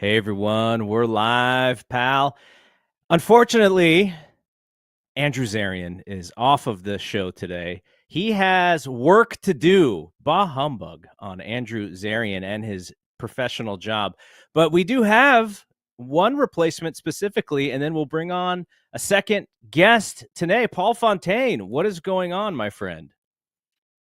Hey everyone, we're live, pal. Unfortunately, Andrew Zarian is off of the show today. He has work to do. Bah humbug on Andrew Zarian and his professional job. But we do have one replacement specifically, and then we'll bring on a second guest today. Paul Fontaine, what is going on, my friend?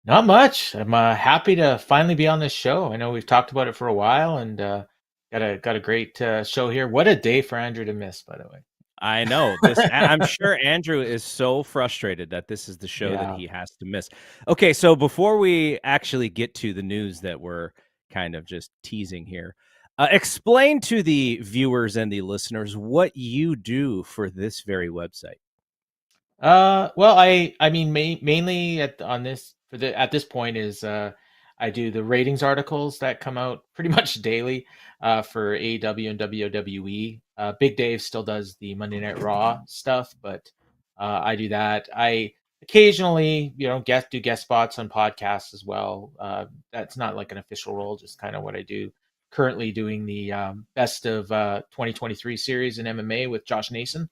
Not much. I'm happy to finally be on this show. I know we've talked about it for a while, and got a great show here. What a day for Andrew to miss, by the way. I know this. I'm sure Andrew is so frustrated that this is the show that Yeah. he has to miss. Okay, so before we actually get to the news that we're kind of just teasing here, explain to the viewers and the listeners what you do for this very website. Well, I mean, mainly at this point is I do the ratings articles that come out pretty much daily for AEW and WWE. Big Dave still does the Monday Night Raw stuff, but I do that. I occasionally, do guest spots on podcasts as well. That's not like an official role, just kind of what I do. Currently doing the best of 2023 series in MMA with Josh Nason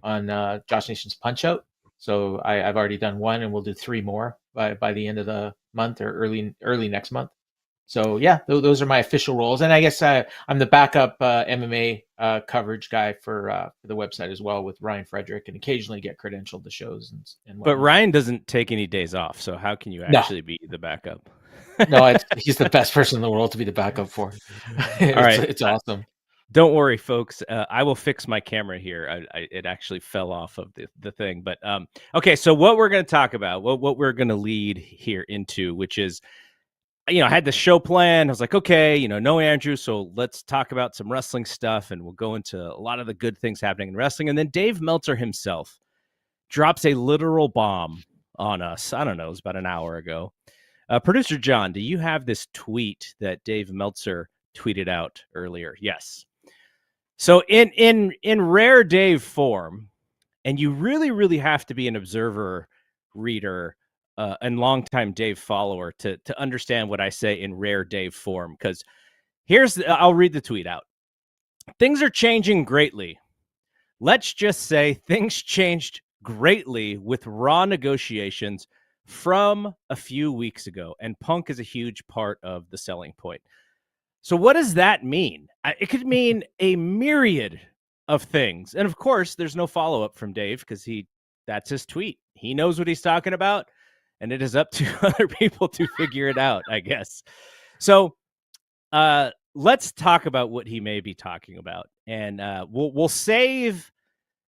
on Josh Nation's Punch Out. So I've already done one, and we'll do three more by the end of the month or early next month. So yeah, those are my official roles, and I guess I'm the backup MMA coverage guy for the website as well with Ryan Frederick, and occasionally get credentialed to shows and But whatnot. Ryan doesn't take any days off, so how can you No, actually be the backup? no, he's the best person in the world to be the backup for. All right. It's awesome. Don't worry, folks. I will fix my camera here. It actually fell off of the thing. But okay, so what we're going to talk about, what we're going to lead here into, which is, I had the show plan. I was like, okay, no Andrew, so let's talk about some wrestling stuff, and we'll go into a lot of the good things happening in wrestling. And then Dave Meltzer himself drops a literal bomb on us. I don't know, it was about an hour ago. Producer John, do you have this tweet that Dave Meltzer tweeted out earlier? Yes. So in rare Dave form, and you really have to be an observer, reader, and longtime Dave follower to understand what I say in rare Dave form. Because I'll read the tweet out. Things are changing greatly. Let's just say things changed greatly with Raw negotiations from a few weeks ago, and Punk is a huge part of the selling point. So what does that mean? It could mean a myriad of things. And of course, there's no follow-up from Dave because that's his tweet. He knows what he's talking about, and it is up to other people to figure it out, I guess. So let's talk about what he may be talking about. And we'll save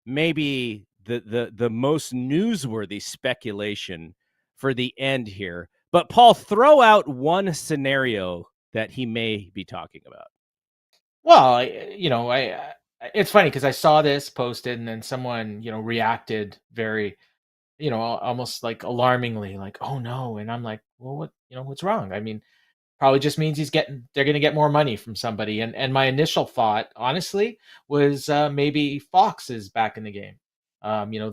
maybe the most newsworthy speculation for the end here. But Paul, throw out one scenario that he may be talking about. Well, it's funny because I saw this posted, and then someone reacted very almost like alarmingly, like, "Oh no!" And I'm like, "Well, what's wrong?" I mean, probably just means they're going to get more money from somebody. And my initial thought, honestly, was maybe Fox is back in the game.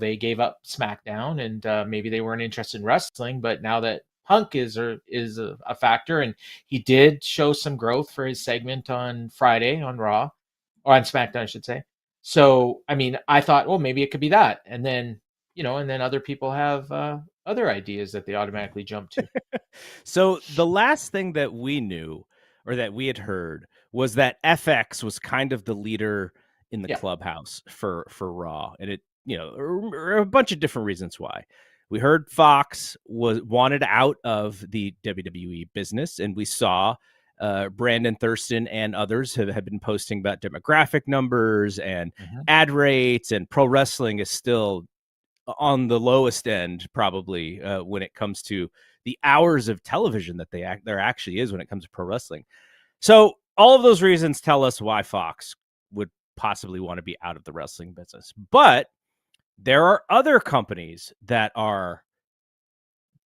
They gave up SmackDown, and maybe they weren't interested in wrestling, but now that Punk is a factor, and he did show some growth for his segment on Friday on Raw or on SmackDown, I should say. So, I mean, I thought, well, maybe it could be that, and then other people have other ideas that they automatically jump to. So the last thing that we knew or that we had heard was that FX was kind of the leader in the Yeah. clubhouse for Raw, and it a bunch of different reasons why. We heard Fox was wanted out of the WWE business, and we saw Brandon Thurston and others have been posting about demographic numbers and Mhm. ad rates, and pro wrestling is still on the lowest end probably when it comes to the hours of television that there actually is when it comes to pro wrestling. So all of those reasons tell us why Fox would possibly want to be out of the wrestling business. But there are other companies that are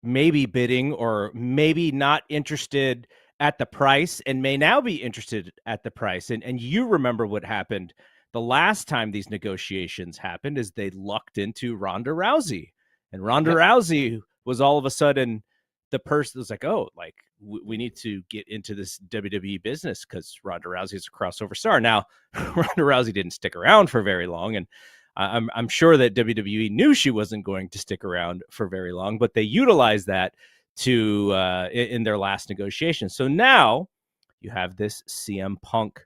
maybe bidding or maybe not interested at the price and may now be interested at the price. And you remember what happened the last time these negotiations happened is they lucked into Ronda Rousey. And Ronda Yep. Rousey was all of a sudden the person was like, oh, like we need to get into this WWE business because Ronda Rousey's a crossover star. Now, Ronda Rousey didn't stick around for very long, and I'm sure that WWE knew she wasn't going to stick around for very long, but they utilized that to in their last negotiation. So now you have this CM Punk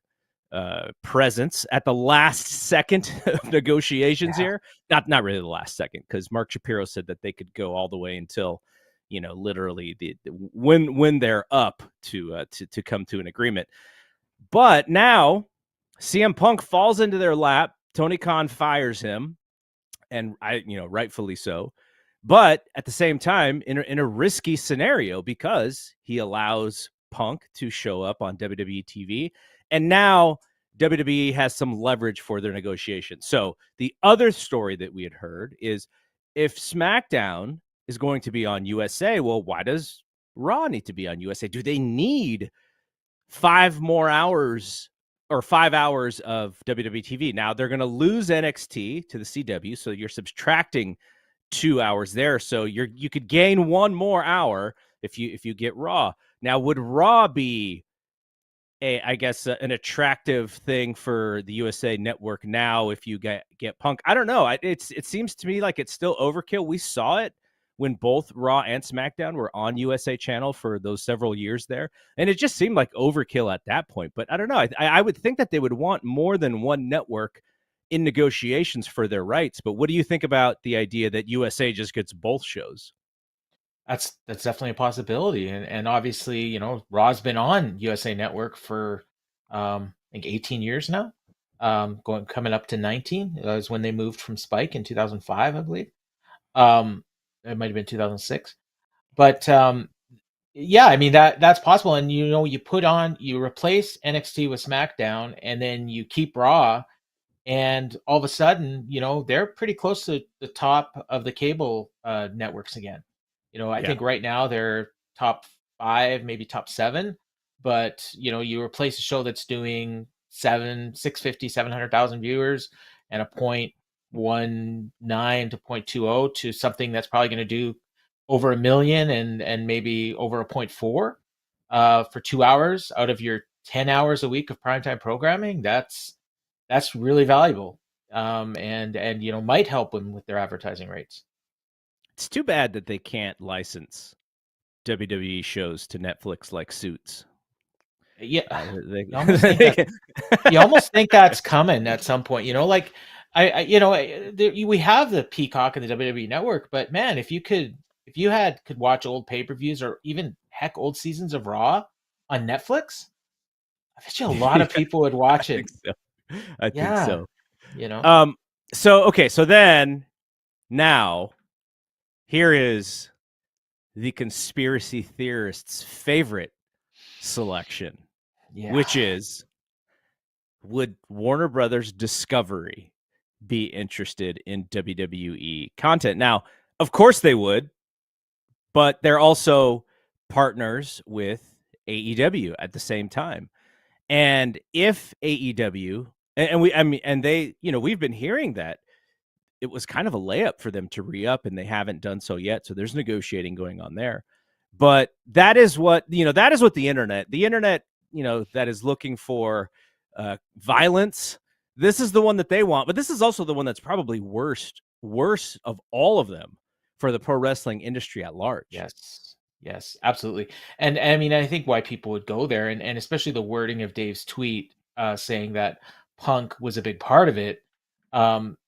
presence at the last second of negotiations Yeah. here. Not really the last second, because Mark Shapiro said that they could go all the way until, literally when they're up to come to an agreement. But now CM Punk falls into their lap. Tony Khan fires him, and rightfully so. But at the same time, in a risky scenario, because he allows Punk to show up on WWE TV, and now WWE has some leverage for their negotiations. So the other story that we had heard is, if SmackDown is going to be on USA, well, why does Raw need to be on USA? Do they need 5 more hours or 5 hours of WWE TV? Now they're going to lose NXT to the CW, so you're subtracting 2 hours there. So you could gain 1 more hour if you get Raw. Now, would Raw be an attractive thing for the USA Network now if you get Punk? I don't know. It seems to me like it's still overkill. We saw it when both Raw and SmackDown were on USA Channel for those several years there, and it just seemed like overkill at that point. But I don't know. I would think that they would want more than one network in negotiations for their rights. But what do you think about the idea that USA just gets both shows? That's definitely a possibility, and obviously, Raw's been on USA Network for I think 18 years now, coming up to 19. That was when they moved from Spike in 2005, I believe. It might have been 2006, but yeah, I mean that's possible. And you replace NXT with SmackDown, and then you keep Raw, and all of a sudden, they're pretty close to the top of the cable networks again. I Yeah. think right now they're top 5, maybe top 7, but you replace a show that's doing 650, 700,000 viewers and a 0.19 to 0.20 to something that's probably going to do over a million and maybe over a 0.4 for 2 hours out of your 10 hours a week of primetime programming. That's really valuable, and might help them with their advertising rates. It's too bad that they can't license WWE shows to Netflix like Suits. Yeah, They, you almost think they that you almost think that's coming at some point. Like we have the Peacock and the WWE Network, but man, if you could watch old pay-per-views or even heck old seasons of Raw on Netflix, I bet you a lot yeah, of people would I watch think it. so. I think Yeah, so. you know. So then now here is the conspiracy theorists' favorite selection, Yeah. which is, would Warner Brothers Discovery be interested in WWE content? Now, of course they would, but they're also partners with AEW at the same time. And if AEW and they, we've been hearing that it was kind of a layup for them to re-up, and they haven't done so yet. So there's negotiating going on there. But that is what the internet, that is looking for violence. This is the one that they want, but this is also the one that's probably worse of all of them for the pro wrestling industry at large. Yes. Yes, absolutely. And I mean, I think why people would go there, and especially the wording of Dave's tweet saying that Punk was a big part of it.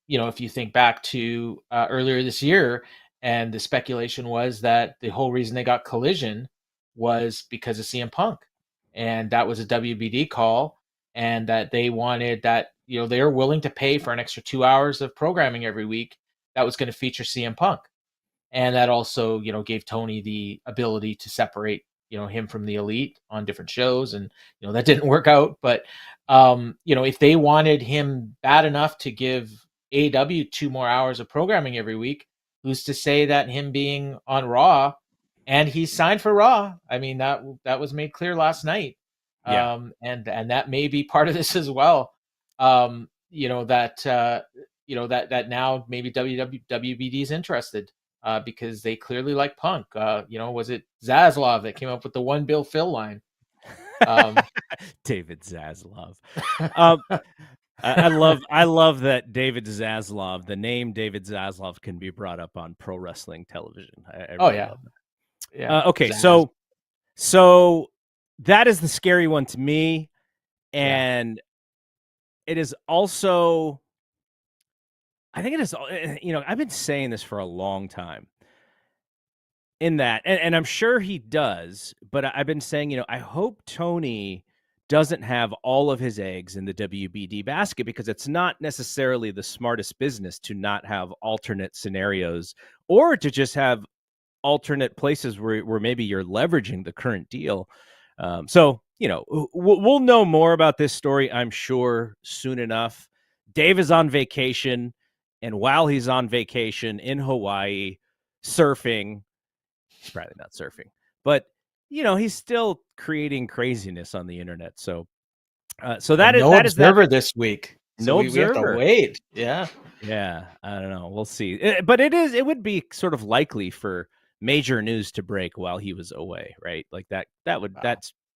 If you think back to earlier this year, and the speculation was that the whole reason they got Collision was because of CM Punk, and that was a WBD call, and that they wanted that, they were willing to pay for an extra 2 hours of programming every week that was going to feature CM Punk. And that also gave Tony the ability to separate him from the Elite on different shows, and that didn't work out. But if they wanted him bad enough to give AEW 2 more hours of programming every week, who's to say that him being on Raw, and he's signed for Raw, I mean, that was made clear last night. Yeah. And that may be part of this as well. That now maybe WBD is interested. because they clearly like Punk. Was it Zaslav that came up with the one Bill Phil line? David Zaslav. Um, I love that David Zaslav, the name David Zaslav, can be brought up on pro wrestling television. I Oh really yeah, love yeah. that. Okay, Zaz. so that is the scary one to me, Yeah. and it is also. I think it is. I've been saying this for a long time. In that, and I'm sure he does, but I've been saying, I hope Tony doesn't have all of his eggs in the WBD basket, because it's not necessarily the smartest business to not have alternate scenarios, or to just have alternate places where maybe you're leveraging the current deal. So, we'll know more about this story, I'm sure, soon enough. Dave is on vacation, and while he's on vacation in Hawaii, surfing, he's probably not surfing, but he's still creating craziness on the internet. So, And that is no that. Observer this week, so No we have to Observer. wait. Yeah. Yeah, I don't know. We'll see. But it would be sort of likely for major news to break while he was away, right? Like Wow.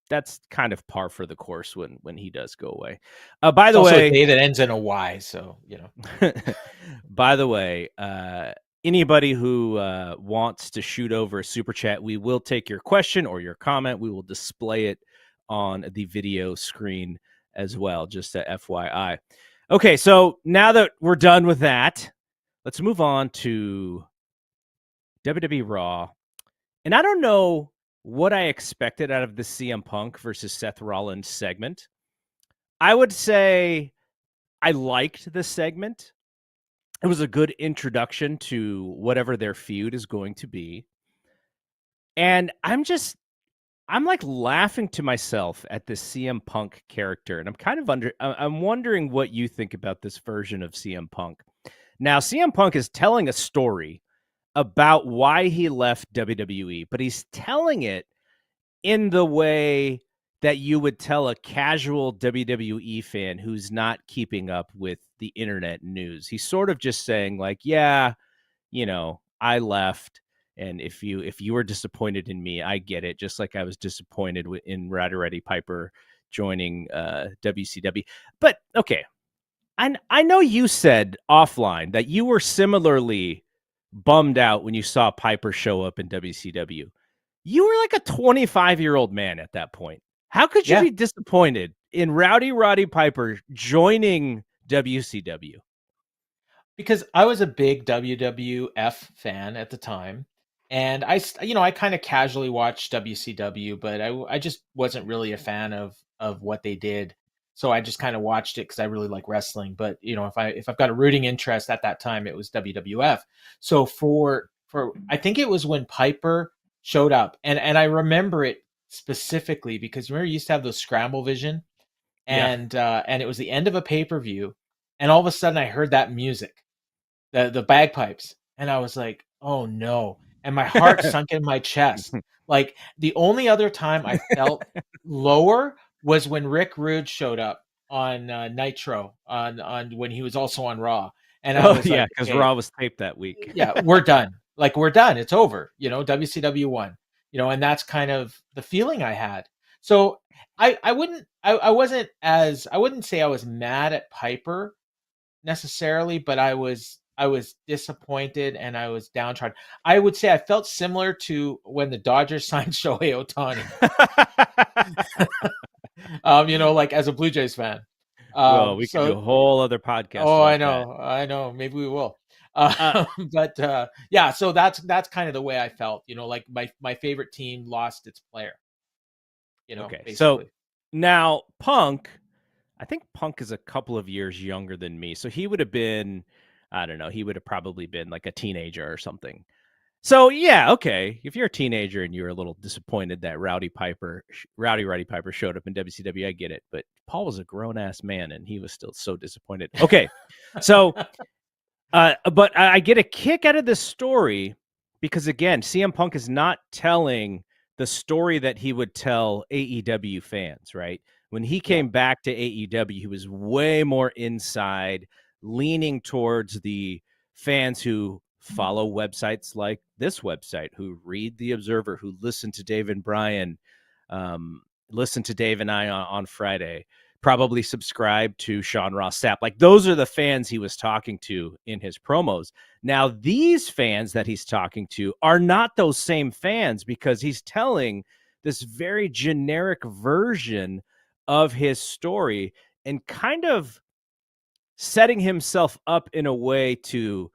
that's kind of par for the course when he does go away. By It's the also a way, day that ends in a Y, so by the way, anybody who wants to shoot over a super chat, we will take your question or your comment. We will display it on the video screen as well, just a FYI. Okay, so now that we're done with that, let's move on to WWE Raw. And I don't know what I expected out of the CM Punk versus Seth Rollins segment. I would say I liked the segment. It was a good introduction to whatever their feud is going to be. And I'm like laughing to myself at this CM Punk character. And I'm wondering what you think about this version of CM Punk. Now, CM Punk is telling a story about why he left WWE, but he's telling it in the way that you would tell a casual WWE fan who's not keeping up with the internet news. He's sort of just saying, like, yeah, I left, and if you were disappointed in me, I get it, just like I was disappointed in Roddy Piper joining WCW. But okay, I know you said offline that you were similarly bummed out when you saw Piper show up in WCW. You were like a 25-year-old man at that point. How could you yeah. be disappointed in Roddy Piper joining WCW? Because I was a big WWF fan at the time, and I kind of casually watched WCW, but I just wasn't really a fan of what they did. So I just kind of watched it because I really like wrestling. But if I've got a rooting interest at that time, it was WWF. So for I think it was when Piper showed up, and I remember it specifically because remember you used to have those Scramble Vision, Yeah. and it was the end of a pay-per-view, and all of a sudden I heard that music, the bagpipes, and I was like, "Oh no!" And my heart sunk in my chest. Like the only other time I felt lower was when Rick Rude showed up on Nitro on when he was also on Raw, and I Oh, was yeah, like, because "Okay, Raw was taped that week. yeah, we're done. Like we're done. It's over. WCW won. And that's kind of the feeling I had. So I wouldn't say I was mad at Piper necessarily, but I was disappointed and I was downtrodden. I would say I felt similar to when the Dodgers signed Shohei Ohtani. Like as a Blue Jays fan. Well, we could do So a whole other podcast oh, about that. I know. Maybe we will. Uh, But yeah, so that's kind of the way I felt. Like my favorite team lost its player. okay, so Basically. now I think Punk is a couple of years younger than me, so he would have been, I don't know, he would have probably been like a teenager or something. So yeah, okay. If you're a teenager and you're a little disappointed that Roddy Piper showed up in WCW, I get it. But Paul was a grown ass man and he was still so disappointed. Okay, so but I get a kick out of this story because again, CM Punk is not telling the story that he would tell AEW fans, right? When he Yeah. came back to AEW, he was way more inside, leaning towards the fans who follow websites like this website, who read the Observer, who listen to Dave and Brian, um, listen to Dave and I on Friday, probably subscribe to Sean Ross Sapp. Like, those are the fans he was talking to in his promos. Now, these fans that he's talking to are not those same fans, because he's telling this very generic version of his story and kind of setting himself up in a way to,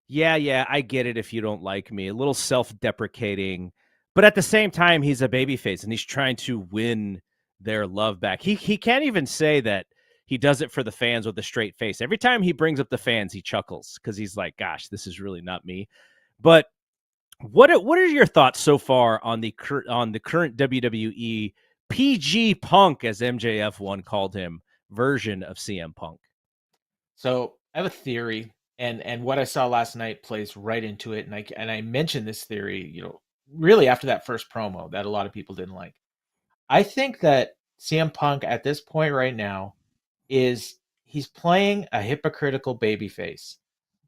yeah, I get it if you don't like me, a little self-deprecating, but at the same time, he's a babyface and he's trying to win their love back. He can't even say that he does it for the fans with a straight face. Every time he brings up the fans, he chuckles because he's like, gosh, this is really not me. But what are your thoughts so far on the current WWE PG Punk, as MJF one called him, version of CM Punk? So I have a theory, and what I saw last night plays right into it. And I mentioned this theory, really after that first promo that a lot of people didn't like. I think that CM Punk at this point right now he's playing a hypocritical babyface,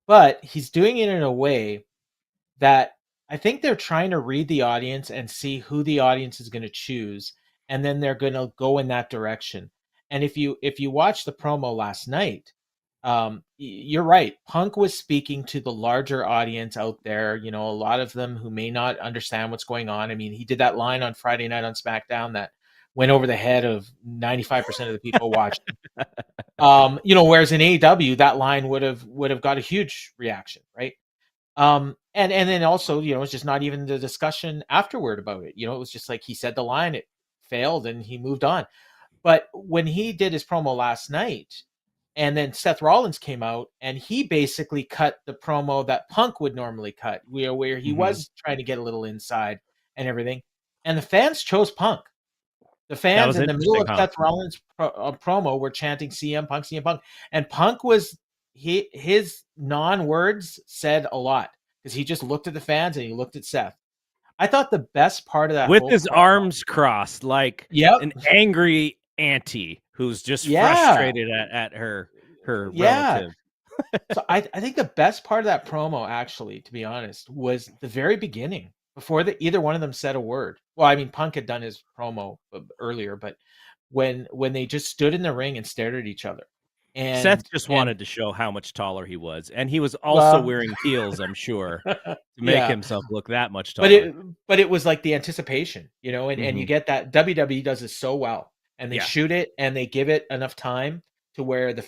but he's doing it in a way that I think they're trying to read the audience and see who the audience is going to choose, and then they're going to go in that direction. And if you watch the promo last night, you're right. Punk was speaking to the larger audience out there. A lot of them who may not understand what's going on. I mean, he did that line on Friday night on SmackDown that went over the head of 95% of the people watching. Whereas in AEW, that line would have got a huge reaction, right? And then also, it's just not even the discussion afterward about it. It was just like he said the line, it failed, and he moved on. But when he did his promo last night, and then Seth Rollins came out, and he basically cut the promo that Punk would normally cut, where he was trying to get a little inside and everything. And the fans chose Punk. The That fans was in the middle interesting, of huh? Seth Rollins' promo were chanting CM Punk, CM Punk, and Punk his non-words said a lot because he just looked at the fans and he looked at Seth. I thought the best part of that With whole his promo. arms crossed, like Yep. an angry auntie who's just Yeah. frustrated at her Yeah. relative. So I think the best part of that promo, actually, to be honest, was the very beginning before either one of them said a word. Well, I mean, Punk had done his promo earlier, but when they just stood in the ring and stared at each other, Seth and just and wanted to show how much taller he was, and he was also well, wearing heels, I'm sure, to make yeah, himself look that much but taller. it was like the anticipation, and you Mhm. get that WWE does this so well, and they Yeah. shoot it and they give it enough time to where the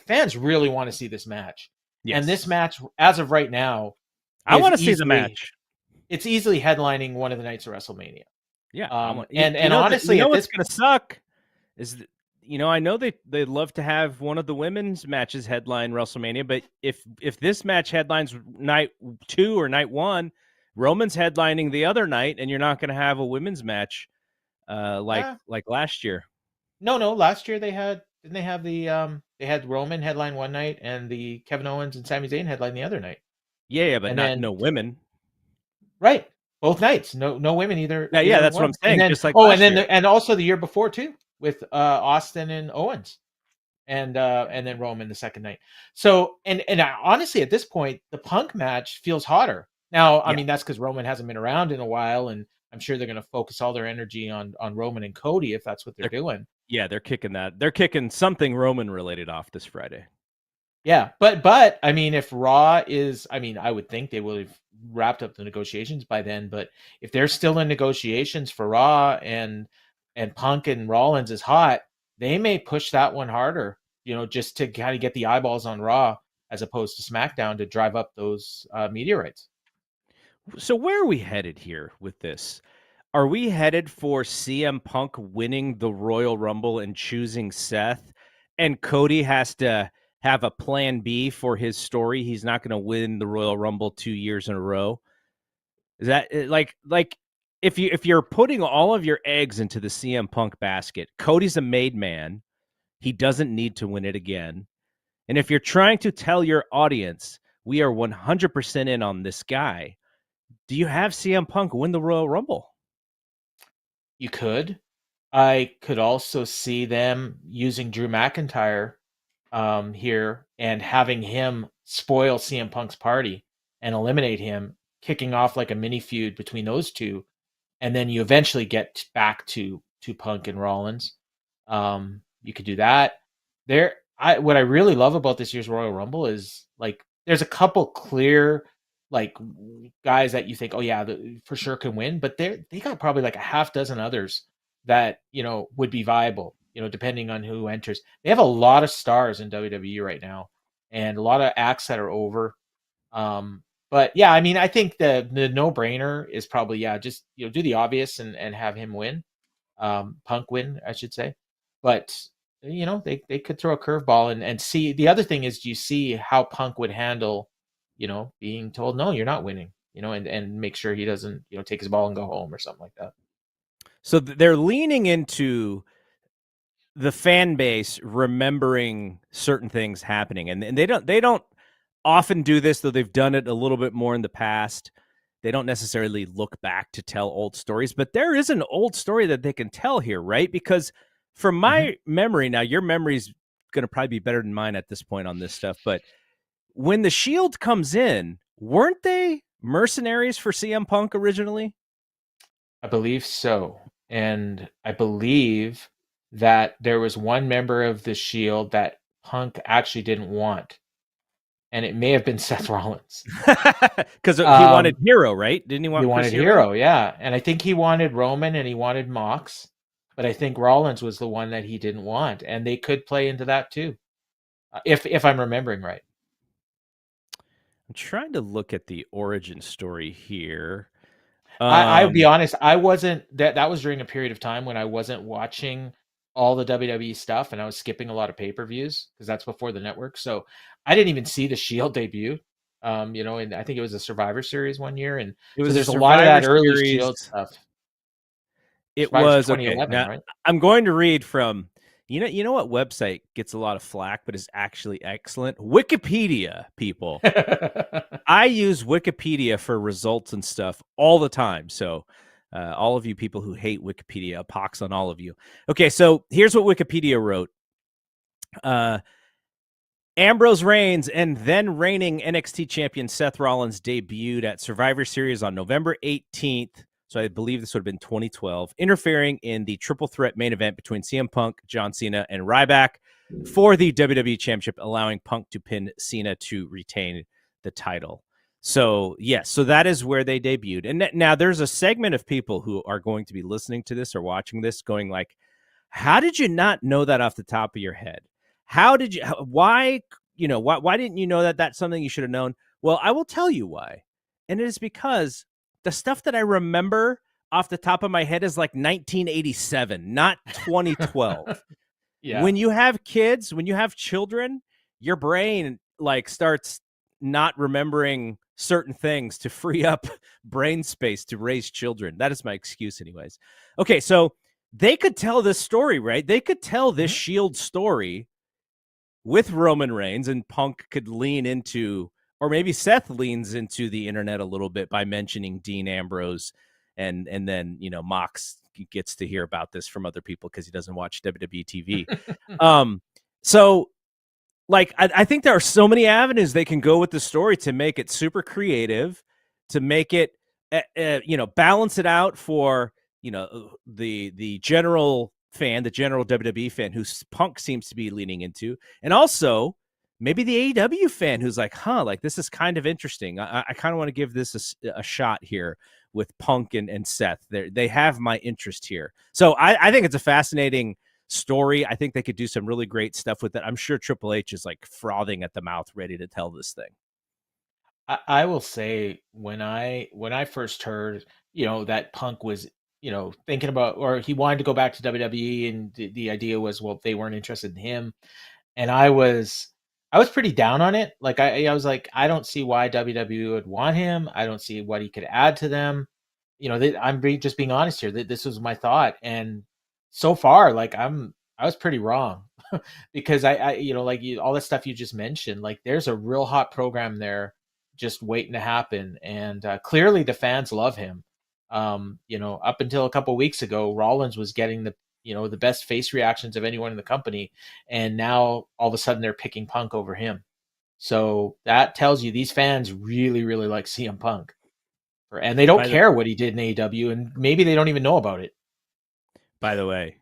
fans really want to see this match, and this Yes. match, as of right now, I is wanna see the easily match. it's easily headlining one of the nights of WrestleMania. Yeah, I Um, want and you and know honestly, at what's this gonna suck is that, I know they love to have one of the women's matches headline WrestleMania, but if this match headlines night 2 or night 1, Roman's headlining the other night, and you're not gonna have a women's match, uh, like last year. no, last year didn't they have they had Roman headline one night and the Kevin Owens and Sami Zayn headline the other night, Yeah, but and not then no women. right, both nights, no women Yeah, either that's what I'm one, and saying, then just like last year. and also the year before too with Austin and Owens. And then Roman the second night. So honestly, at this point, the Punk match feels hotter. Now, I Yeah. mean, that's because Roman hasn't been around in a while, and I'm sure they're going to focus all their energy on Roman and Cody if that's what they're They're doing. they're kicking that. They're kicking something Roman related off this Friday. Yeah, but I mean, if Raw is, I mean, I would think they would have wrapped up the negotiations by then. But if they're still in negotiations for Raw and Punk and Rollins is hot, they may push that one harder. Just to kind of get the eyeballs on Raw as opposed to SmackDown to drive up those media rights. So where are we headed here with this? Are we headed for CM Punk winning the Royal Rumble and choosing Seth, and Cody has to have a plan B for his story? He's not going to win the Royal Rumble 2 years in a row. Is that like if you're putting all of your eggs into the CM Punk basket, Cody's a made man. He doesn't need to win it again. And if you're trying to tell your audience we are 100% in on this guy, do you have CM Punk win the Royal Rumble? You could. I could also see them using Drew McIntyre here and having him spoil CM Punk's party and eliminate him, kicking off like a mini feud between those two, and then you eventually get back to Punk and Rollins. You could do that. What I really love about this year's Royal Rumble is like there's a couple clear like guys that you think, oh yeah, for sure can win, but they got probably like a half dozen others that would be viable. Depending on who enters. They have a lot of stars in WWE right now, and a lot of acts that are over. But yeah, I mean, I think the no brainer is probably just do the obvious and have him win, Punk win, I should say. But they could throw a curveball and see. The other thing is, do you see how Punk would handle, being told no, you're not winning, and make sure he doesn't take his ball and go home or something like that. So they're leaning into the fan base remembering certain things happening, and they don't often do this, though they've done it a little bit more in the past. They don't necessarily look back to tell old stories, but there is an old story that they can tell here, right? Because from my memory, now your memory's going to probably be better than mine at this point on this stuff, but when the Shield comes in, weren't they mercenaries for CM Punk originally? I believe so. And I believe that there was one member of the Shield that Punk actually didn't want. And it may have been Seth Rollins. Because he wanted Hero, right? Didn't he want He wanted Hero? Yeah. And I think he wanted Roman and he wanted Mox. But I think Rollins was the one that he didn't want. And they could play into that too. If I'm remembering right. I'm trying to look at the origin story here. I'll be honest, I wasn't that was during a period of time when I wasn't watching all the WWE stuff and I was skipping a lot of pay-per-views because that's before the network. So I didn't even see the Shield debut. And I think it was a Survivor Series one year, and it was so there's a lot of that early Series. Shield stuff. It was 2011, okay. Now, right? I'm going to read from you know what website gets a lot of flack but is actually excellent? Wikipedia, people. I use Wikipedia for results and stuff all the time. So all of you people who hate Wikipedia, a pox on all of you. Okay, so here's what Wikipedia wrote. Ambrose Reigns and then reigning NXT champion Seth Rollins debuted at Survivor Series on November 18th. So I believe this would have been 2012, interfering in the triple threat main event between CM Punk, John Cena, and Ryback for the WWE Championship, allowing Punk to pin Cena to retain the title. So, yes, so that is where they debuted. And now there's a segment of people who are going to be listening to this or watching this going like, how did you not know that off the top of your head? How did you, why didn't you know that that's something you should have known? Well, I will tell you why. And it is because the stuff that I remember off the top of my head is like 1987, not 2012. Yeah. When you have kids, when you have children, your brain like starts not remembering certain things to free up brain space to raise children. That is my excuse anyways. Okay, so they could tell this story, right? They could tell this Shield story with Roman Reigns, and Punk could lean into, or maybe Seth leans into the internet a little bit by mentioning Dean Ambrose, and then Mox gets to hear about this from other people because he doesn't watch WWE TV. So like I think there are so many avenues they can go with the story to make it super creative, to make it balance it out for the general fan, the general WWE fan who Punk seems to be leaning into, and also maybe the AEW fan who's like, like this is kind of interesting. I kind of want to give this a shot here with Punk and Seth. They have my interest here. So I think it's a fascinating story. I think they could do some really great stuff with it. I'm sure Triple H is like frothing at the mouth, ready to tell this thing. I will say when I first heard, that Punk was, thinking about, or he wanted to go back to WWE, and the idea was, well, they weren't interested in him, and I was pretty down on it. Like I was like, I don't see why WWE would want him. I don't see what he could add to them. I'm just being honest here. That this was my thought, and so far, like I was pretty wrong because all the stuff you just mentioned, like there's a real hot program there just waiting to happen, and clearly the fans love him. Up until a couple weeks ago, Rollins was getting the best face reactions of anyone in the company, and now all of a sudden they're picking Punk over him. So that tells you these fans really, really like CM Punk, and they don't By the care what he did in AEW, and maybe they don't even know about it. by the way,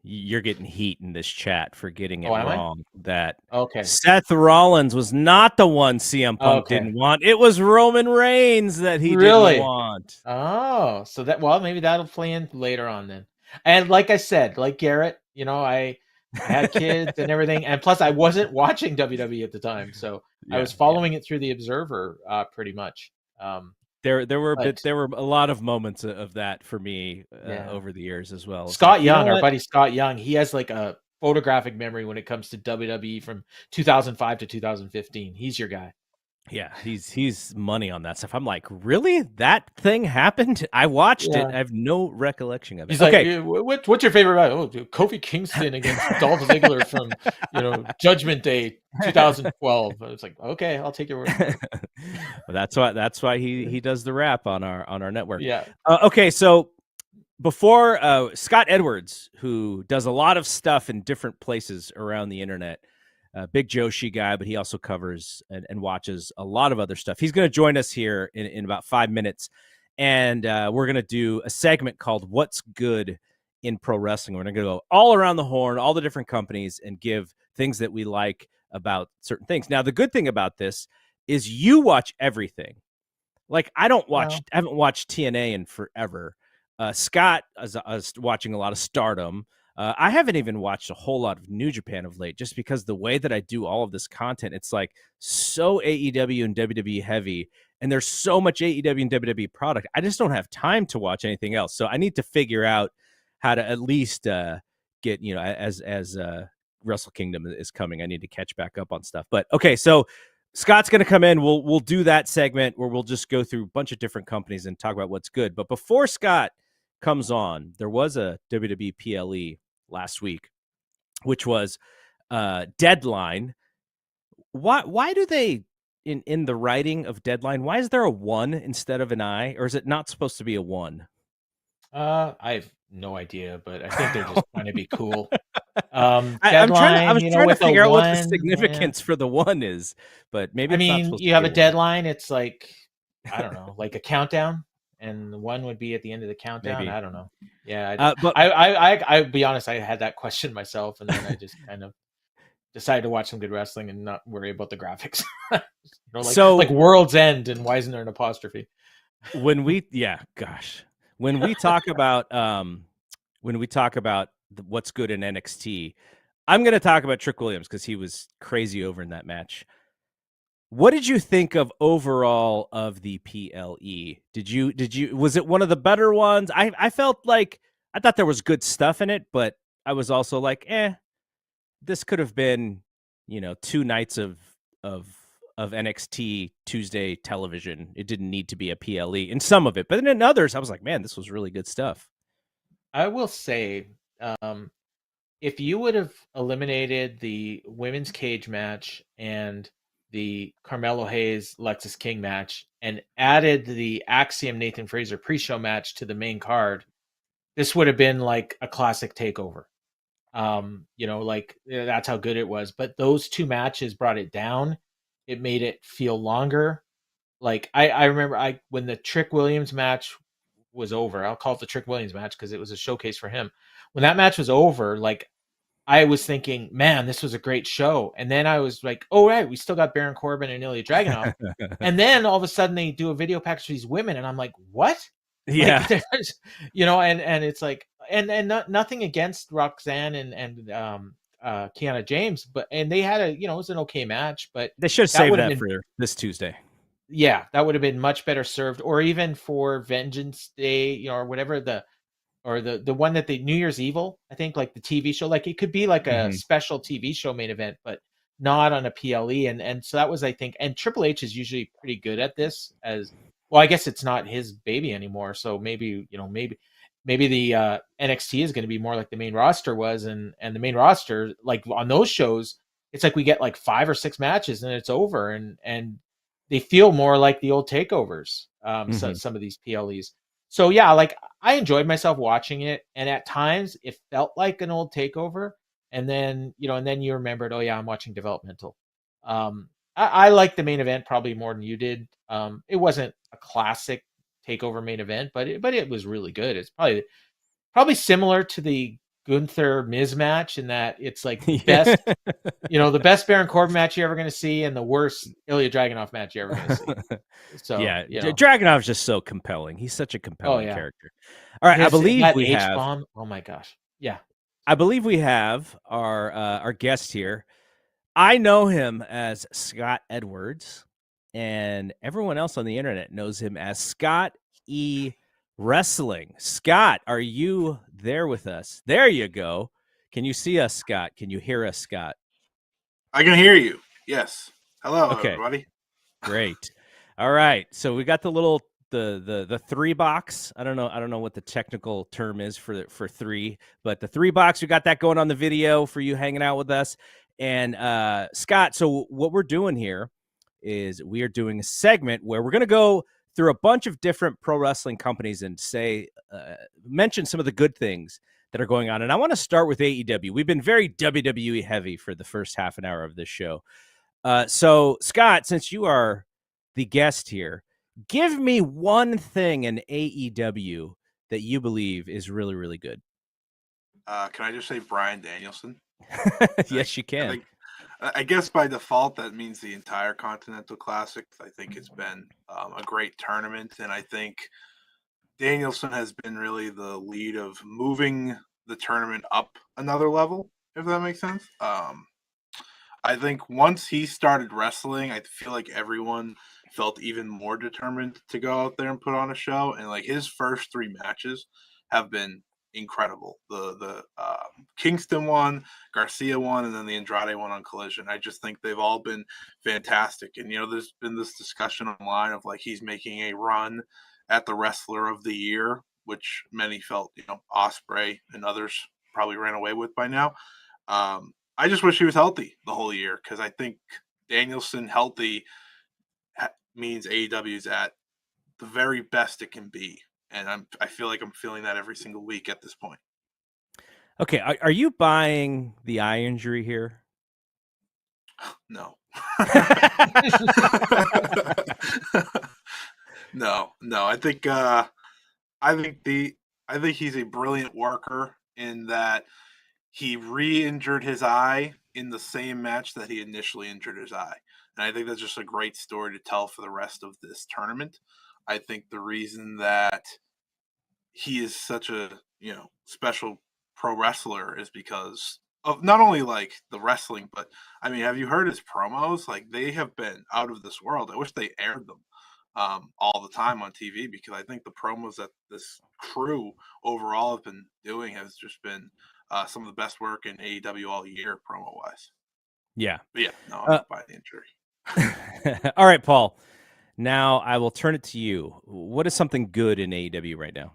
you're getting heat in this chat for getting it Oh, am I? wrong. That Okay. Seth Rollins was not the one CM Punk Okay. didn't want. It was Roman Reigns that he didn't Really? want. Oh, so that, well, maybe that'll play in later on then. And like I said, like Garrett, I had kids and everything, and plus I wasn't watching WWE at the time, so I Yeah, was yeah. following it through the Observer, pretty much. But There were a lot of moments of that for me yeah, over the years as well. It's Scott like, you know Young, our what? buddy Scott Young, he has like a photographic memory when it comes to WWE from 2005 to 2015. He's your guy. Yeah, he's money on that stuff. I'm like, really? That thing happened? I watched it. Yeah. I have no recollection of it. He's like, Okay. "Yeah, what's your favorite match?" Oh, dude, Kofi Kingston against Dolph Ziggler from, Judgment Day 2012. I was like, okay, I'll take your word for it. Well, that's why he does the rap on our network. Yeah. Okay, so before Scott Edwards, who does a lot of stuff in different places around the internet, big Joshi guy, but he also covers and watches a lot of other stuff. He's going to join us here in about 5 minutes, and we're going to do a segment called "What's Good in Pro Wrestling." We're going to go all around the horn, all the different companies, and give things that we like about certain things. Now, the good thing about this is you watch everything. Like I Well, haven't watched TNA in forever. Scott is watching a lot of Stardom. I haven't even watched a whole lot of New Japan of late, just because the way that I do all of this content, it's like so AEW and WWE heavy, and there's so much AEW and WWE product. I just don't have time to watch anything else. So I need to figure out how to at least get, as Wrestle Kingdom is coming, I need to catch back up on stuff. But okay, so Scott's going to come in. We'll do that segment where we'll just go through a bunch of different companies and talk about what's good. But before Scott comes on, there was a WWE PLE last week, which was Deadline. Why do they in the writing of Deadline? Why is there a 1 instead of an I, or is it not supposed to be a 1? I have no idea, but I think they're just trying to be cool. I Deadline, was trying to with a figure out what the one. Yeah. significance for the 1 is, but maybe I it's not mean, supposed you to be have a a 1. deadline. It's like, I don't know, like a countdown, and the one would be at the end of the countdown. Maybe. I don't know. Yeah, I don't. But I'll be honest. I had that question myself, and then I just kind of decided to watch some good wrestling and not worry about the graphics. Like so World's End, and why isn't there an apostrophe? gosh, when we talk about what's good in NXT, I'm going to talk about Trick Williams because he was crazy over in that match. What did you think of overall of the PLE? Was it one of the better ones? I felt like I thought there was good stuff in it, but I was also like, this could have been, 2 nights of NXT Tuesday television. It didn't need to be a PLE in some of it, but then in others, I was like, man, this was really good stuff. I will say, if you would have eliminated the women's cage match and the Carmelo Hayes Lexus King match and added the Axiom Nathan Fraser pre-show match to the main card, this would have been like a classic takeover. That's how good it was. But those two matches brought it down. It made it feel longer. Like I remember when the Trick Williams match was over, I'll call it the Trick Williams match because it was a showcase for him. When that match was over, like I was thinking, man, this was a great show. And then I was like, oh, right, we still got Baron Corbin and Ilya Dragunov. And then all of a sudden they do a video package for these women. And I'm like, what? Yeah. Like, there's, and it's like, and nothing against Roxanne and Kiana James, and they had it was an okay match, but They should have that saved would have that been, for this Tuesday. yeah, that would have been much better served, or even for Vengeance Day, or whatever the one that the New Year's Evil, I think, like the TV show, like it could be like a Mhm. special TV show main event, but not on a PLE. And so that was, I think, and Triple H is usually pretty good at this as well. I guess it's not his baby anymore. So maybe the NXT is going to be more like the main roster was. And the main roster, like on those shows, it's like we get like 5 or 6 matches and it's over. And they feel more like the old takeovers. So Mhm. some of these PLEs. So yeah, like I enjoyed myself watching it, and at times it felt like an old takeover. And then you remembered, oh yeah, I'm watching developmental. I like the main event probably more than you did. It wasn't a classic takeover main event, but it was really good. It's probably similar to the Gunther Miz match in that it's like the best, the best Baron Corbin match you're ever going to see, and the worst Ilya Dragunov match you're ever going to see. So, Yeah, Dragunov's just so compelling. He's such a oh compelling yeah, character. All right, that H bomb. Oh my gosh, yeah. I believe we have our guest here. I know him as Scott Edwards, and everyone else on the internet knows him as Scott E. Wrestling. Scott, are you there with us? There you go. Can you see us, Scott? Can you hear us, Scott? I can hear you. Yes. Hello, Okay. everybody. Great. All right. So we got the 3 box. I don't know what the technical term is for 3, but the 3 box, we got that going on the video for you hanging out with us. And Scott, so what we're doing here is we are doing a segment where we're going to go through a bunch of different pro wrestling companies and mention some of the good things that are going on. And I want to start with AEW. We've been very WWE heavy for the first half an hour of this show. So Scott, since you are the guest here, give me one thing in AEW that you believe is really, really good. Can I just say Bryan Danielson? Yes, you can. I guess by default that means the entire Continental Classic. I think it's been a great tournament, and I think Danielson has been really the lead of moving the tournament up another level, if that makes sense. I think once he started wrestling, I feel like everyone felt even more determined to go out there and put on a show. And like his first 3 matches have been incredible. The Kingston one, Garcia one, and then the Andrade one on Collision. I just think they've all been fantastic. And there's been this discussion online of like he's making a run at the Wrestler of the Year, which many felt Ospreay and others probably ran away with by now. I just wish he was healthy the whole year because I think Danielson healthy means AEW is at the very best it can be, and I feel like I'm feeling that every single week at this point. Okay, are you buying the eye injury here? No. No. I think he's a brilliant worker in that he re-injured his eye in the same match that he initially injured his eye. And I think that's just a great story to tell for the rest of this tournament. I think the reason that he is such a, special pro wrestler is because of not only like the wrestling, but I mean, have you heard his promos? Like they have been out of this world. I wish they aired them all the time on TV because I think the promos that this crew overall have been doing has just been some of the best work in AEW all year, promo wise. Yeah. But yeah, no, I'm not buying the injury. All right, Paul. Now I will turn it to you. What is something good in AEW right now?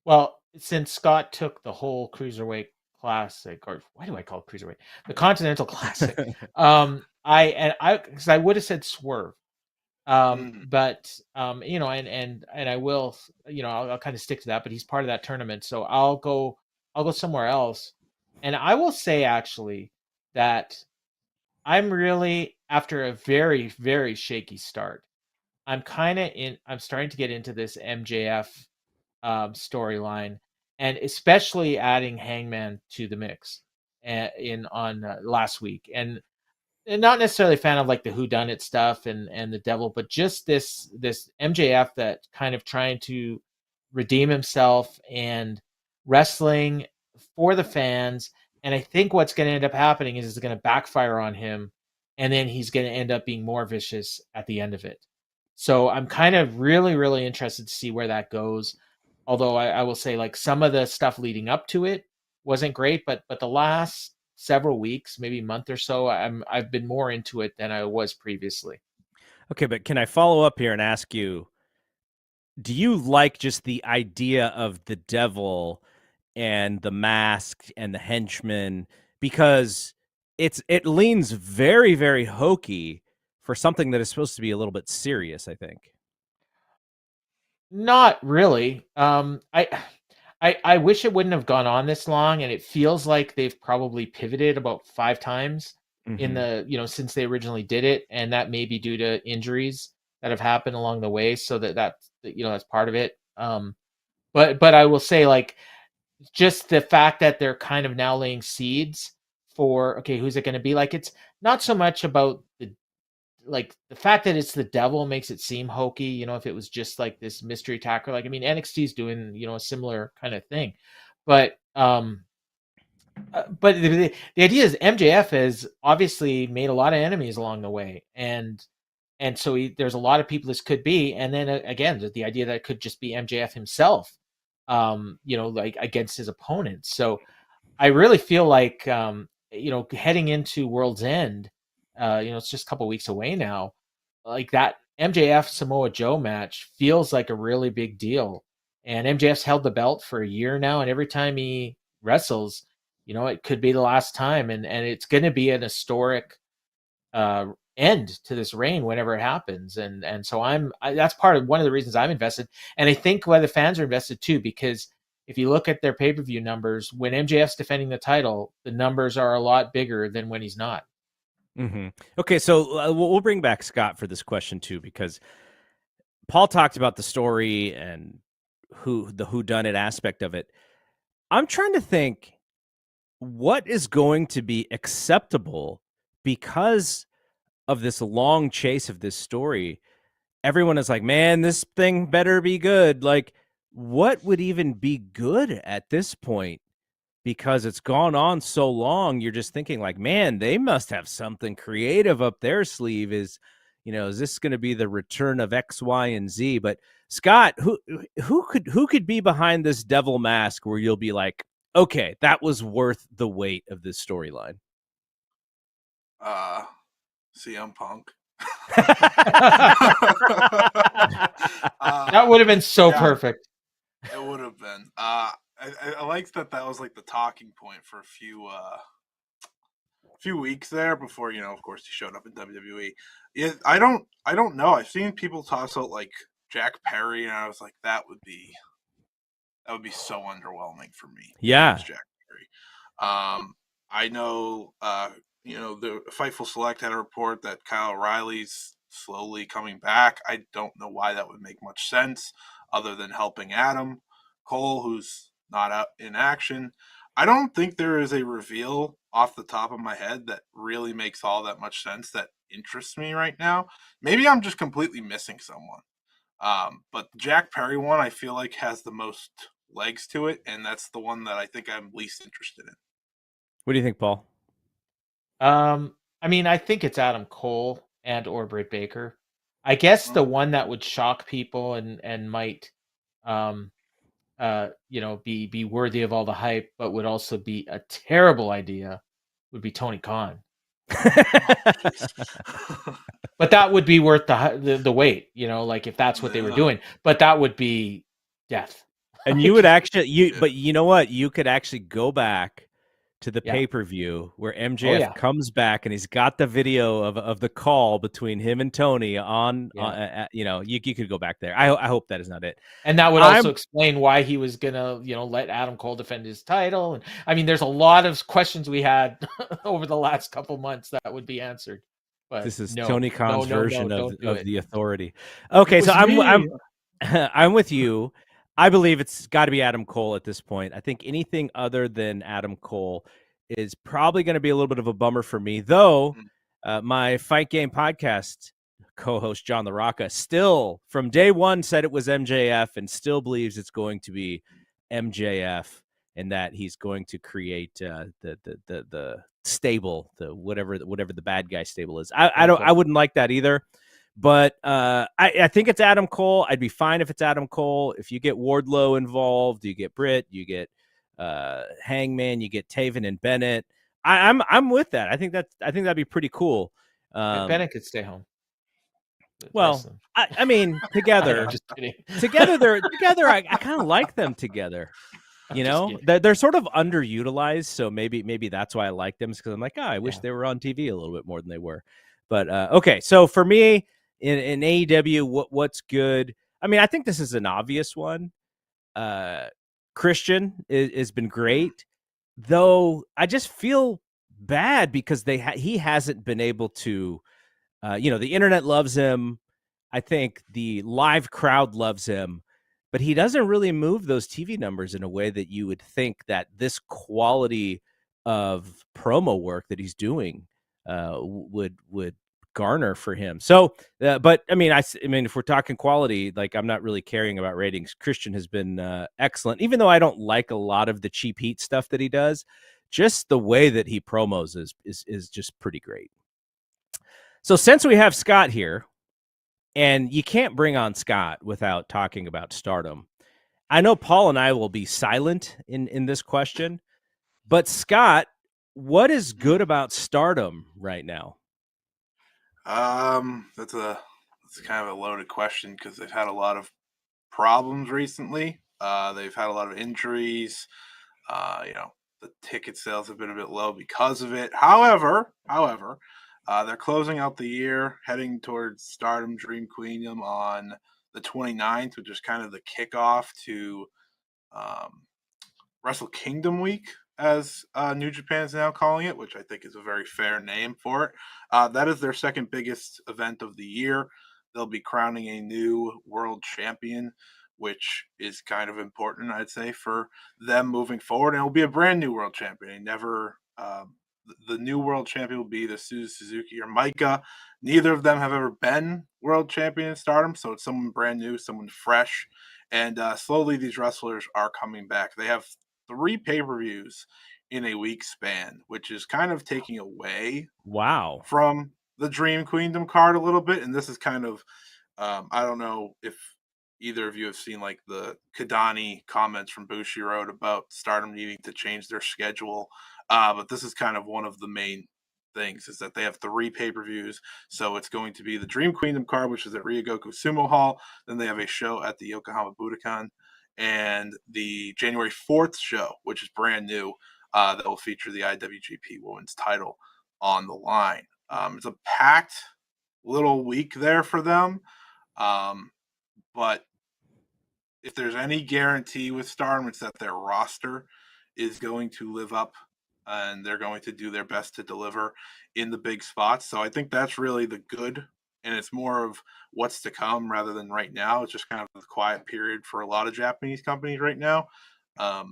Well, since Scott took the whole Cruiserweight Classic, or why do I call it Cruiserweight? The Continental Classic. Because I would have said Swerve. But and I will, I'll kind of stick to that, but he's part of that tournament. So I'll go somewhere else. And I will say actually that I'm really, after a very, very shaky start, I'm starting to get into this MJF storyline, and especially adding Hangman to the mix on last week. And not necessarily a fan of like the whodunit stuff and the devil, but just this MJF that kind of trying to redeem himself and wrestling for the fans. And I think what's going to end up happening is it's going to backfire on him, and then he's going to end up being more vicious at the end of it. So I'm kind of really, really interested to see where that goes. Although I will say, like, some of the stuff leading up to it wasn't great, but the last several weeks, maybe month or so, I've been more into it than I was previously. Okay, but can I follow up here and ask you, do you like just the idea of the devil and the mask and the henchman? Because it leans very, very hokey for something that is supposed to be a little bit serious, I think. Not really. I wish it wouldn't have gone on this long, and it feels like they've probably pivoted about 5 times in the since they originally did it, and that may be due to injuries that have happened along the way. So that's part of it. But I will say, like, just the fact that they're kind of now laying seeds for, okay, who's it going to be? Like, it's not so much about the fact that it's the devil makes it seem hokey. If it was just like this mystery attacker, like, I mean, NXT's doing, a similar kind of thing, but the idea is MJF has obviously made a lot of enemies along the way, and so there's a lot of people this could be, and then again, the idea that it could just be MJF himself, like against his opponents. So I really feel like, heading into World's End, it's just a couple weeks away now. Like, that MJF Samoa Joe match feels like a really big deal, and MJF's held the belt for a year now, and every time he wrestles, it could be the last time, and it's going to be an historic end to this reign whenever it happens, and so that's one of the reasons I'm invested, and I think why the fans are invested too, because if you look at their pay-per-view numbers, when MJF's defending the title, the numbers are a lot bigger than when he's not. Okay, so we'll bring back Scott for this question too, because Paul talked about the story and the whodunit aspect of it. I'm trying to think what is going to be acceptable because of this long chase of this story. Everyone is like, man, this thing better be good. Like, what would even be good at this point? Because it's gone on so long, you're just thinking like, man, they must have something creative up their sleeve. Is this going to be the return of X, Y, and Z? But Scott, who could be behind this devil mask where you'll be like, okay, that was worth the weight of this storyline? CM Punk. That would have been so perfect. It would have been. I liked that was like the talking point for a few weeks there before, of course, he showed up in WWE. Yeah, I don't know. I've seen people toss out like Jack Perry, and I was like, that would be so underwhelming for me. Yeah, Jack Perry. I know. The Fightful Select had a report that Kyle O'Reilly's slowly coming back. I don't know why that would make much sense, other than helping Adam Cole, who's not out in action. I don't think there is a reveal off the top of my head that really makes all that much sense that interests me right now. Maybe I'm just completely missing someone. But the Jack Perry one, I feel like, has the most legs to it, and that's the one that I think I'm least interested in. What do you think, Paul? I mean, I think it's Adam Cole or Britt Baker. I guess the one that would shock people and might be worthy of all the hype, but would also be a terrible idea, would be Tony Khan. But that would be worth the wait, like if that's what they were doing. But that would be death. And you would actually, but you know what? You could actually go back to the pay-per-view where MJF comes back and he's got the video of the call between him and Tony on, you could go back there. I hope that is not it. And that would also explain why he was going to, let Adam Cole defend his title. And I mean, there's a lot of questions we had over the last couple months that would be answered. But this is Tony Khan's version of the Authority. Okay, so I'm with you. I believe it's got to be Adam Cole at this point. I think anything other than Adam Cole is probably going to be a little bit of a bummer for me, though. My Fight Game podcast co-host John LaRocca still from day one said it was MJF and still believes it's going to be MJF and that he's going to create the stable, whatever the bad guy stable is. I wouldn't like that either. But I think it's Adam Cole. I'd be fine if it's Adam Cole. If you get Wardlow involved, you get Britt, you get Hangman, you get Taven and Bennett. I'm with that. I think that'd be pretty cool. Bennett could stay home. Well, I mean, together, just kidding. together. I kind of like them together. They're sort of underutilized, so maybe that's why I like them. Because I'm like, I wish they were on TV a little bit more than they were. But okay, so for me. In AEW, what's good? I mean, I think this is an obvious one. Christian has been great, though I just feel bad because he hasn't been able to, the internet loves him. I think the live crowd loves him, but he doesn't really move those TV numbers in a way that you would think that this quality of promo work that he's doing would garner for him. So, but I mean, if we're talking quality, like I'm not really caring about ratings. Christian has been excellent, even though I don't like a lot of the cheap heat stuff that he does. Just the way that he promos is just pretty great. So since we have Scott here, and you can't bring on Scott without talking about Stardom. I know Paul and I will be silent in this question, but Scott, what is good about Stardom right now? That's kind of a loaded question because they've had a lot of problems recently. They've had a lot of injuries. The ticket sales have been a bit low because of it. However, they're closing out the year, heading towards Stardom Dream Queendom on the 29th, which is kind of the kickoff to Wrestle Kingdom Week, as New Japan's now calling it, which I think is a very fair name for it. That is their second biggest event of the year. They'll be crowning a new world champion, which is kind of important, I'd say, for them moving forward. And it'll be a brand new world champion. The new world champion will be the Suzuki or Micah. Neither of them have ever been world champion in Stardom, so it's someone brand new, someone fresh. And slowly these wrestlers are coming back. They have 3 pay-per-views in a week span, which is kind of taking away from the Dream Queendom card a little bit. And this is kind of, I don't know if either of you have seen like the Kadani comments from Bushiroad about Stardom needing to change their schedule. But this is kind of one of the main things is that they have 3 pay-per-views. So it's going to be the Dream Queendom card, which is at Ryogoku Sumo Hall. Then they have a show at the Yokohama Budokan. And the January 4th show, which is brand new, that will feature the IWGP Women's title on the line. It's a packed little week there for them. But if there's any guarantee with Stardom, it's that their roster is going to live up and they're going to do their best to deliver in the big spots. So I think that's really the good. And it's more of what's to come rather than right now. It's just kind of the quiet period for a lot of Japanese companies right now. But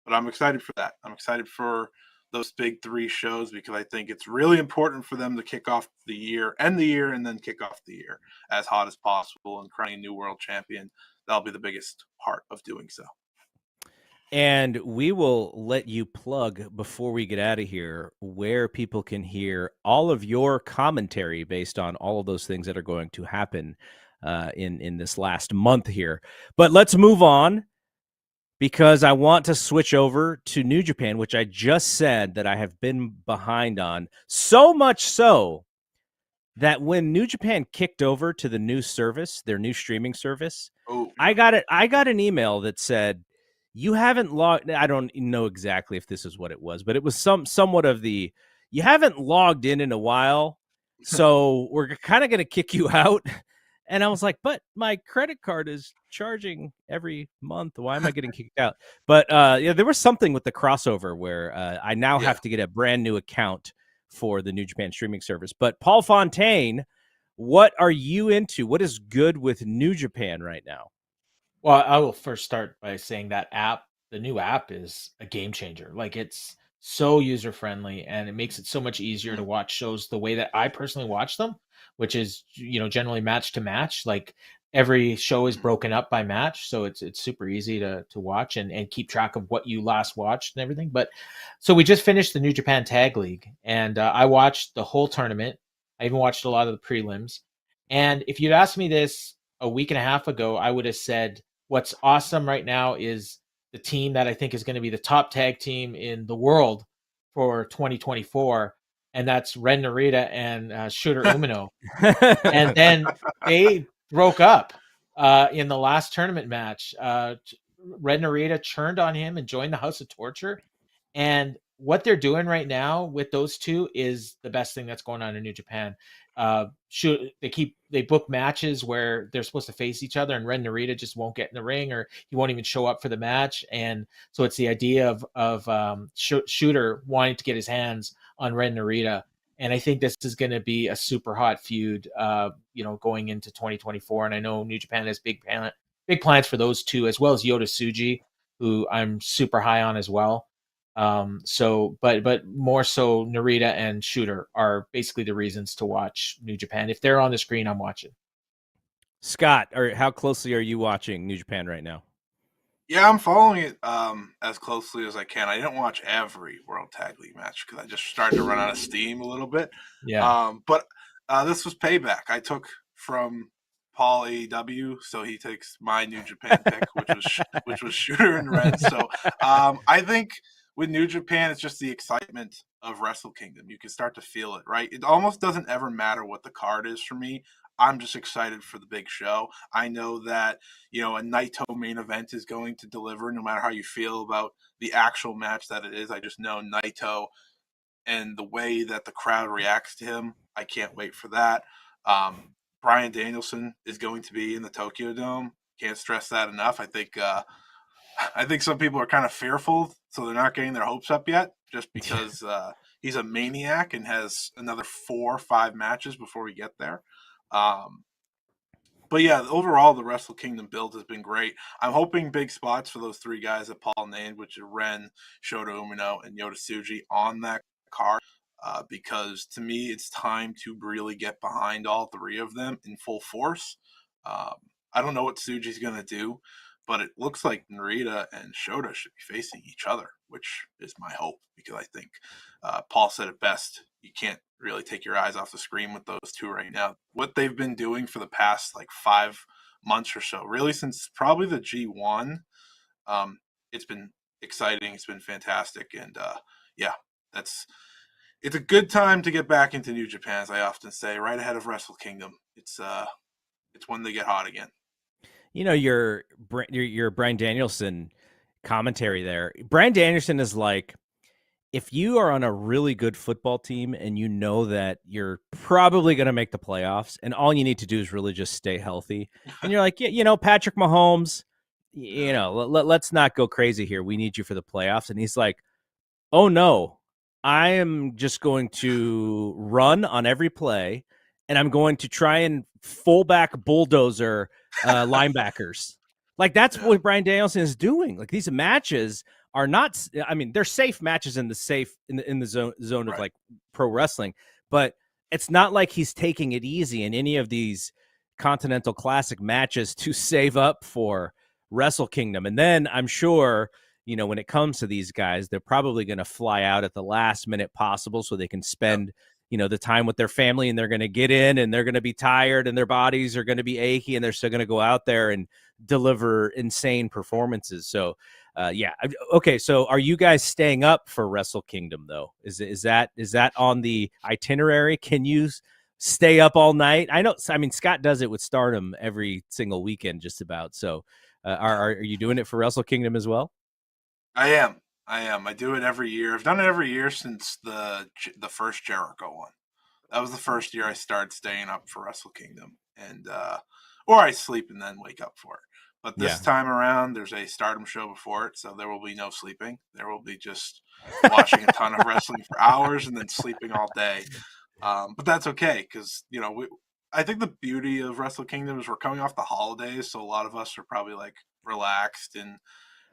I'm excited for that. I'm excited for those big 3 shows because I think it's really important for them to kick off the year, end the year, and then kick off the year as hot as possible and crowning a new world champion. That'll be the biggest part of doing so. And we will let you plug before we get out of here where people can hear all of your commentary based on all of those things that are going to happen in this last month here. But let's move on because I want to switch over to New Japan, which I just said that I have been behind on. So much so that when New Japan kicked over to the new service, their new streaming service, I got an email that said, you haven't logged. I don't know exactly if this is what it was, but it was somewhat of the, you haven't logged in a while, so we're kind of going to kick you out. And I was like, but my credit card is charging every month. Why am I getting kicked out? But there was something with the crossover where I now have to get a brand new account for the New Japan streaming service. But Paul Fontaine, what are you into? What is good with New Japan right now? Well, I will first start by saying that the new app is a game changer. Like it's so user friendly and it makes it so much easier to watch shows the way that I personally watch them, which is, generally match to match. Like every show is broken up by match. So it's super easy to watch and keep track of what you last watched and everything. But so we just finished the New Japan Tag League and I watched the whole tournament. I even watched a lot of the prelims. And if you'd asked me this a week and a half ago, I would have said, what's awesome right now is the team that I think is going to be the top tag team in the world for 2024, and that's Ren Narita and Shota Umino. And then they broke up in the last tournament match. Ren Narita turned on him and joined the House of Torture, And what they're doing right now with those two is the best thing that's going on in New Japan. They book matches where they're supposed to face each other, and Ren Narita just won't get in the ring, or he won't even show up for the match. And so it's the idea of Shooter wanting to get his hands on Ren Narita. And I think this is going to be a super hot feud, going into 2024. And I know New Japan has big plans for those two, as well as Yota Tsuji, who I'm super high on as well. But more so, Narita and Shooter are basically the reasons to watch New Japan. If they're on the screen, I'm watching. Scott, how closely are you watching New Japan right now? Yeah, I'm following it as closely as I can. I didn't watch every World Tag League match because I just started to run out of steam a little bit. Yeah. But this was payback. I took from Paul AEW, so he takes my New Japan pick, which was Shooter and Ren. So I think with New Japan, it's just the excitement of Wrestle Kingdom. You can start to feel it, right? It almost doesn't ever matter what the card is for me. I'm just excited for the big show. I know that, a Naito main event is going to deliver no matter how you feel about the actual match that it is. I just know Naito and the way that the crowd reacts to him. I can't wait for that. Bryan Danielson is going to be in the Tokyo Dome. Can't stress that enough. I think some people are kind of fearful, so they're not getting their hopes up yet, just because he's a maniac and has another 4 or 5 matches before we get there. But yeah, overall, the Wrestle Kingdom build has been great. I'm hoping big spots for those 3 guys that Paul named, which are Ren, Shota Umino, and Yota Tsuji on that card, because to me, it's time to really get behind all 3 of them in full force. I don't know what Tsuji's going to do, but it looks like Narita and Shota should be facing each other, which is my hope, because I think Paul said it best. You can't really take your eyes off the screen with those 2 right now. What they've been doing for the past 5 months or so, really since probably the G1, it's been exciting. It's been fantastic. And it's a good time to get back into New Japan, as I often say, right ahead of Wrestle Kingdom. It's when they get hot again. Your Bryan Danielson commentary there. Bryan Danielson is like, if you are on a really good football team and you know that you're probably going to make the playoffs and all you need to do is really just stay healthy, and you're like, Patrick Mahomes, let's not go crazy here. We need you for the playoffs. And he's like, oh no, I am just going to run on every play and I'm going to try and fullback bulldozer linebackers. That's what Bryan Danielson is doing. These matches are not, they're safe matches in the zone of pro wrestling, but it's not like he's taking it easy in any of these Continental Classic matches to save up for Wrestle Kingdom. And then I'm sure, when it comes to these guys, they're probably going to fly out at the last minute possible so they can spend, the time with their family, and they're going to get in and they're going to be tired and their bodies are going to be achy and they're still going to go out there and deliver insane performances. So, okay. So are you guys staying up for Wrestle Kingdom though? Is that on the itinerary? Can you stay up all night? Scott does it with Stardom every single weekend, just about. So, are you doing it for Wrestle Kingdom as well? I am. I do it every year. I've done it every year since the first Jericho one. That was the first year I started staying up for Wrestle Kingdom, and or I sleep and then wake up for it. But this time around, there's a Stardom show before it, so there will be no sleeping. There will be just watching a ton of wrestling for hours and then sleeping all day. But that's okay, because I think the beauty of Wrestle Kingdom is we're coming off the holidays, so a lot of us are probably relaxed and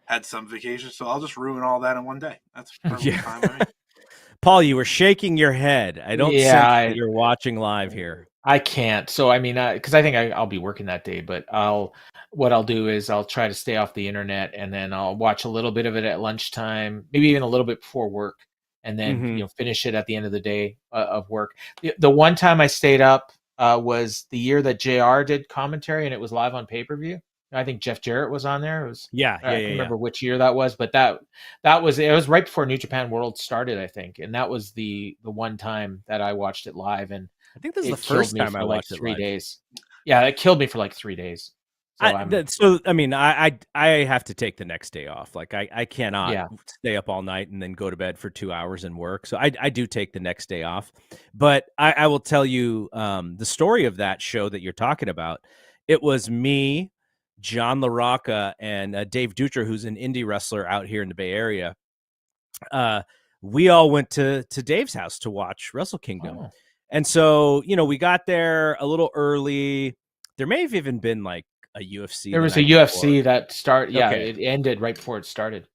had some vacation, so I'll just ruin all that in one day. That's perfectly fine with me. Paul, you were shaking your head. I don't think that you're watching live here. I can't. So because I think I'll be working that day, but what I'll do is I'll try to stay off the internet, and then I'll watch a little bit of it at lunchtime, maybe even a little bit before work, and then finish it at the end of the day of work. The one time I stayed up was the year that JR did commentary, and it was live on pay-per-view. I think Jeff Jarrett was on there. It was I can't remember which year that was, but it was right before New Japan World started, I think, and that was the one time that I watched it live, and I think this is the first time I watched it 3 live. days. Yeah, it killed me for 3 days. So I have to take the next day off. Like I cannot stay up all night and then go to bed for 2 hours and work. So I do take the next day off. But I will tell you the story of that show that you're talking about. It was me, John LaRocca, and Dave Dutra, who's an indie wrestler out here in the Bay Area. We all went to Dave's house to watch Wrestle Kingdom. Oh. And so, we got there a little early. There may have even been like a UFC. There was a UFC that started. Yeah, Okay. it ended right before it started.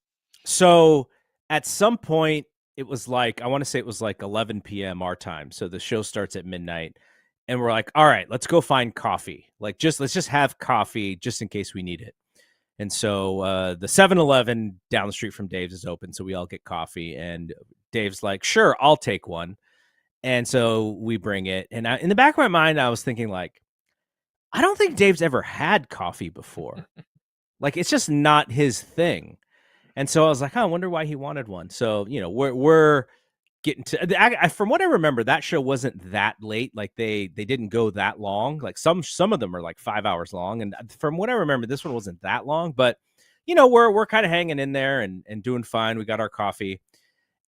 So at some point, it was like, I want to say it was like 11 p.m. our time. So the show starts at midnight. And we're like, all right, let's go find coffee. Like, let's just have coffee just in case we need it. And so the 7-Eleven down the street from Dave's is open. So we all get coffee. And Dave's like, sure, I'll take one. And so we bring it. And in the back of my mind, I was thinking, like, I don't think Dave's ever had coffee before. Like, it's just not his thing. And so I was like, I wonder why he wanted one. So, we're getting to, from what I remember, that show wasn't that late. Like they didn't go that long. Like some of them are like 5 hours long. And from what I remember, this one wasn't that long, but we're kind of hanging in there and doing fine. We got our coffee.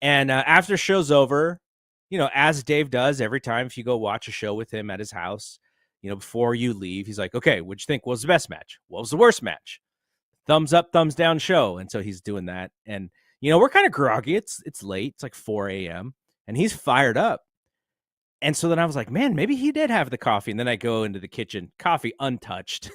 And after show's over, as Dave does every time, if you go watch a show with him at his house, before you leave, he's like, okay, what'd you think? What was the best match? What was the worst match? Thumbs up, thumbs down show. And so he's doing that. And, we're kind of groggy. It's late. It's like 4 a.m. and he's fired up. And so then I was like, man, maybe he did have the coffee. And then I go into the kitchen, coffee untouched.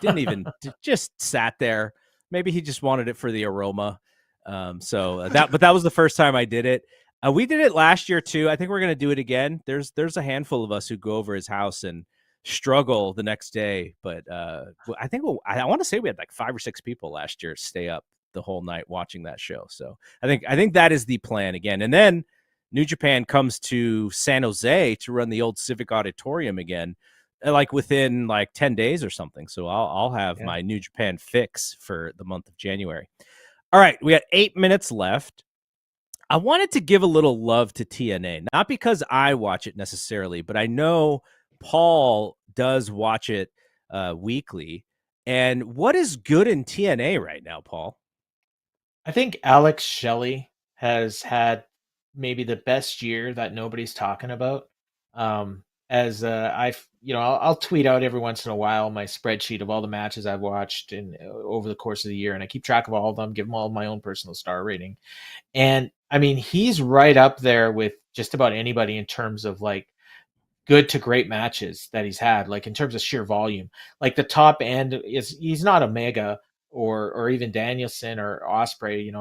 Didn't even, just sat there. Maybe he just wanted it for the aroma. But that was the first time I did it. We did it last year too. I think we're going to do it again. There's a handful of us who go over his house and struggle the next day. But I think I want to say we had like 5 or 6 people last year stay up the whole night watching that show. So I think that is the plan again. And then New Japan comes to San Jose to run the old Civic Auditorium again, like within like 10 days or something. So I'll have my New Japan fix for the month of January. All right, we got 8 minutes left. I wanted to give a little love to TNA, not because I watch it necessarily, but I know Paul does watch it weekly. And what is good in TNA right now, Paul? I think Alex Shelley has had maybe the best year that nobody's talking about. I'll tweet out every once in a while my spreadsheet of all the matches I've watched over the course of the year, and I keep track of all of them, give them all my own personal star rating. And I mean, he's right up there with just about anybody in terms of like good to great matches that he's had, like in terms of sheer volume. Like the top end he's not Omega or even Danielson or Osprey,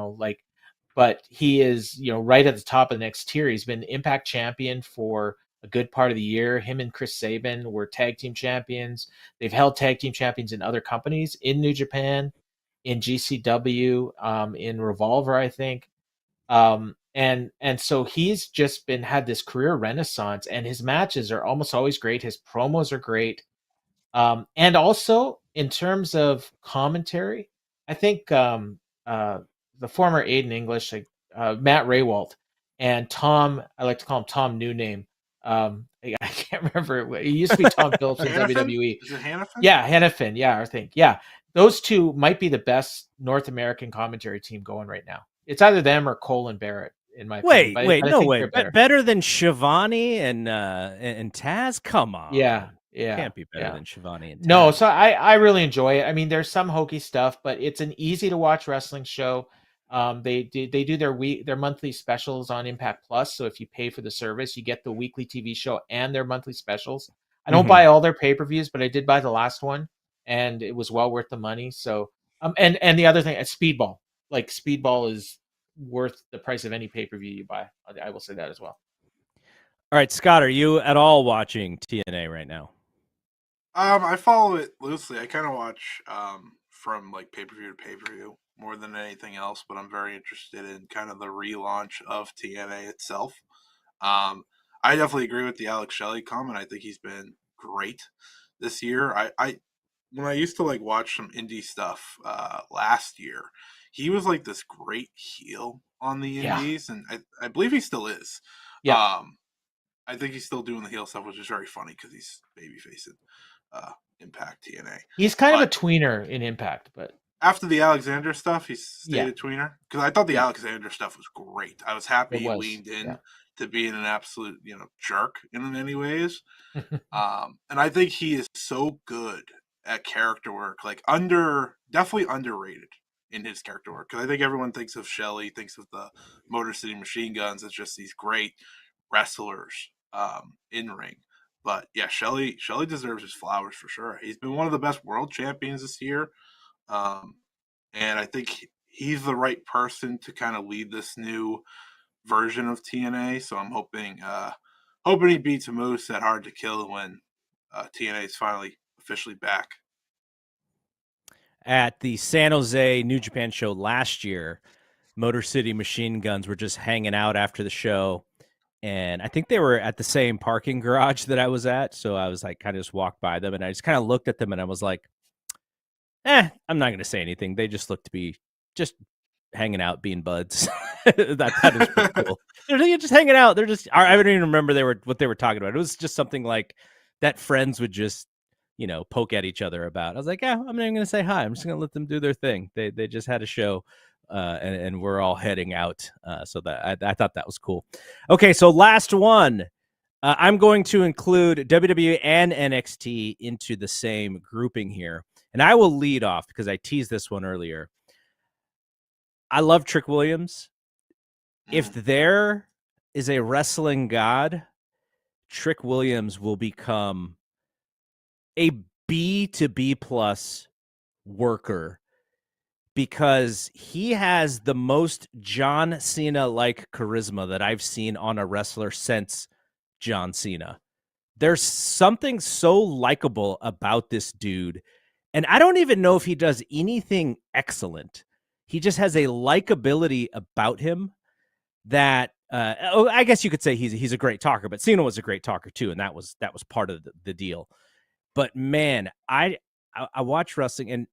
but he is, right at the top of the next tier. He's been Impact champion for a good part of the year. Him and Chris Sabin were tag team champions. They've held tag team champions in other companies, in New Japan, in GCW, in Revolver, I think. And so he's just had this career renaissance, and his matches are almost always great. His promos are great. And also in terms of commentary, I think the former Aiden English, like Matt Raywalt, and Tom, I like to call him Tom New Name. I can't remember. He used to be Tom Phillips in WWE. Is it Hannafin? Yeah, Hannafin. Yeah, I think. Yeah, those two might be the best North American commentary team going right now. It's either them or Cole and Barrett, in my opinion. Wait, no way. Better than Shivani and Taz? Come on. Yeah. Can't be better than Shivani and Taz. No, so I really enjoy it. I mean, there's some hokey stuff, but it's an easy to watch wrestling show. They do their monthly specials on Impact Plus. So if you pay for the service, you get the weekly TV show and their monthly specials. I don't buy all their pay-per-views, but I did buy the last one, and it was well worth the money. So and the other thing, Speedball. Like Speedball is worth the price of any pay-per-view you buy. I will say that as well. All right, Scott, are you at all watching TNA right now? I follow it loosely. I kind of watch from like pay-per-view to pay-per-view more than anything else, but I'm very interested in kind of the relaunch of TNA itself. I definitely agree with the Alex Shelley comment. I think he's been great this year. I when I used to like watch some indie stuff last year, he was like this great heel on the indies, and I believe he still is. Yeah. I think he's still doing the heel stuff, which is very funny because he's baby facing. Impact TNA. He's kind of a tweener in Impact, but after the Alexander stuff, he stayed a tweener because I thought the Yeah. Alexander stuff was great. I was happy It he was, leaned in yeah. to being an absolute, jerk in many ways. And I think he is so good at character work, like definitely underrated in his character work. Because I think everyone thinks of Shelley, thinks of the Motor City Machine Guns as just these great wrestlers in ring. But yeah, Shelley deserves his flowers for sure. He's been one of the best world champions this year. And I think he's the right person to kind of lead this new version of TNA. So I'm hoping he beats Moose at Hard to Kill when TNA is finally officially back. At the San Jose New Japan show last year, Motor City Machine Guns were just hanging out after the show. And I think they were at the same parking garage that I was at. So I was like, kind of just walked by them and I just kind of looked at them and I was like, I'm not going to say anything. They just look to be just hanging out, being buds. that is pretty cool. They're just hanging out. I don't even remember what they were talking about. It was just something like that friends would just, poke at each other about. I was like, I'm not even going to say hi. I'm just going to let them do their thing. They just had a show. And we're all heading out. So that I thought that was cool. Okay, so last one. I'm going to include WWE and NXT into the same grouping here. And I will lead off because I teased this one earlier. I love Trick Williams. If there is a wrestling god, Trick Williams will become a B to B plus worker because he has the most John Cena-like charisma that I've seen on a wrestler since John Cena. There's something so likable about this dude. And I don't even know if he does anything excellent. He just has a likability about him that I guess you could say he's a great talker, but Cena was a great talker too, and that was part of the deal. But man, I watch wrestling and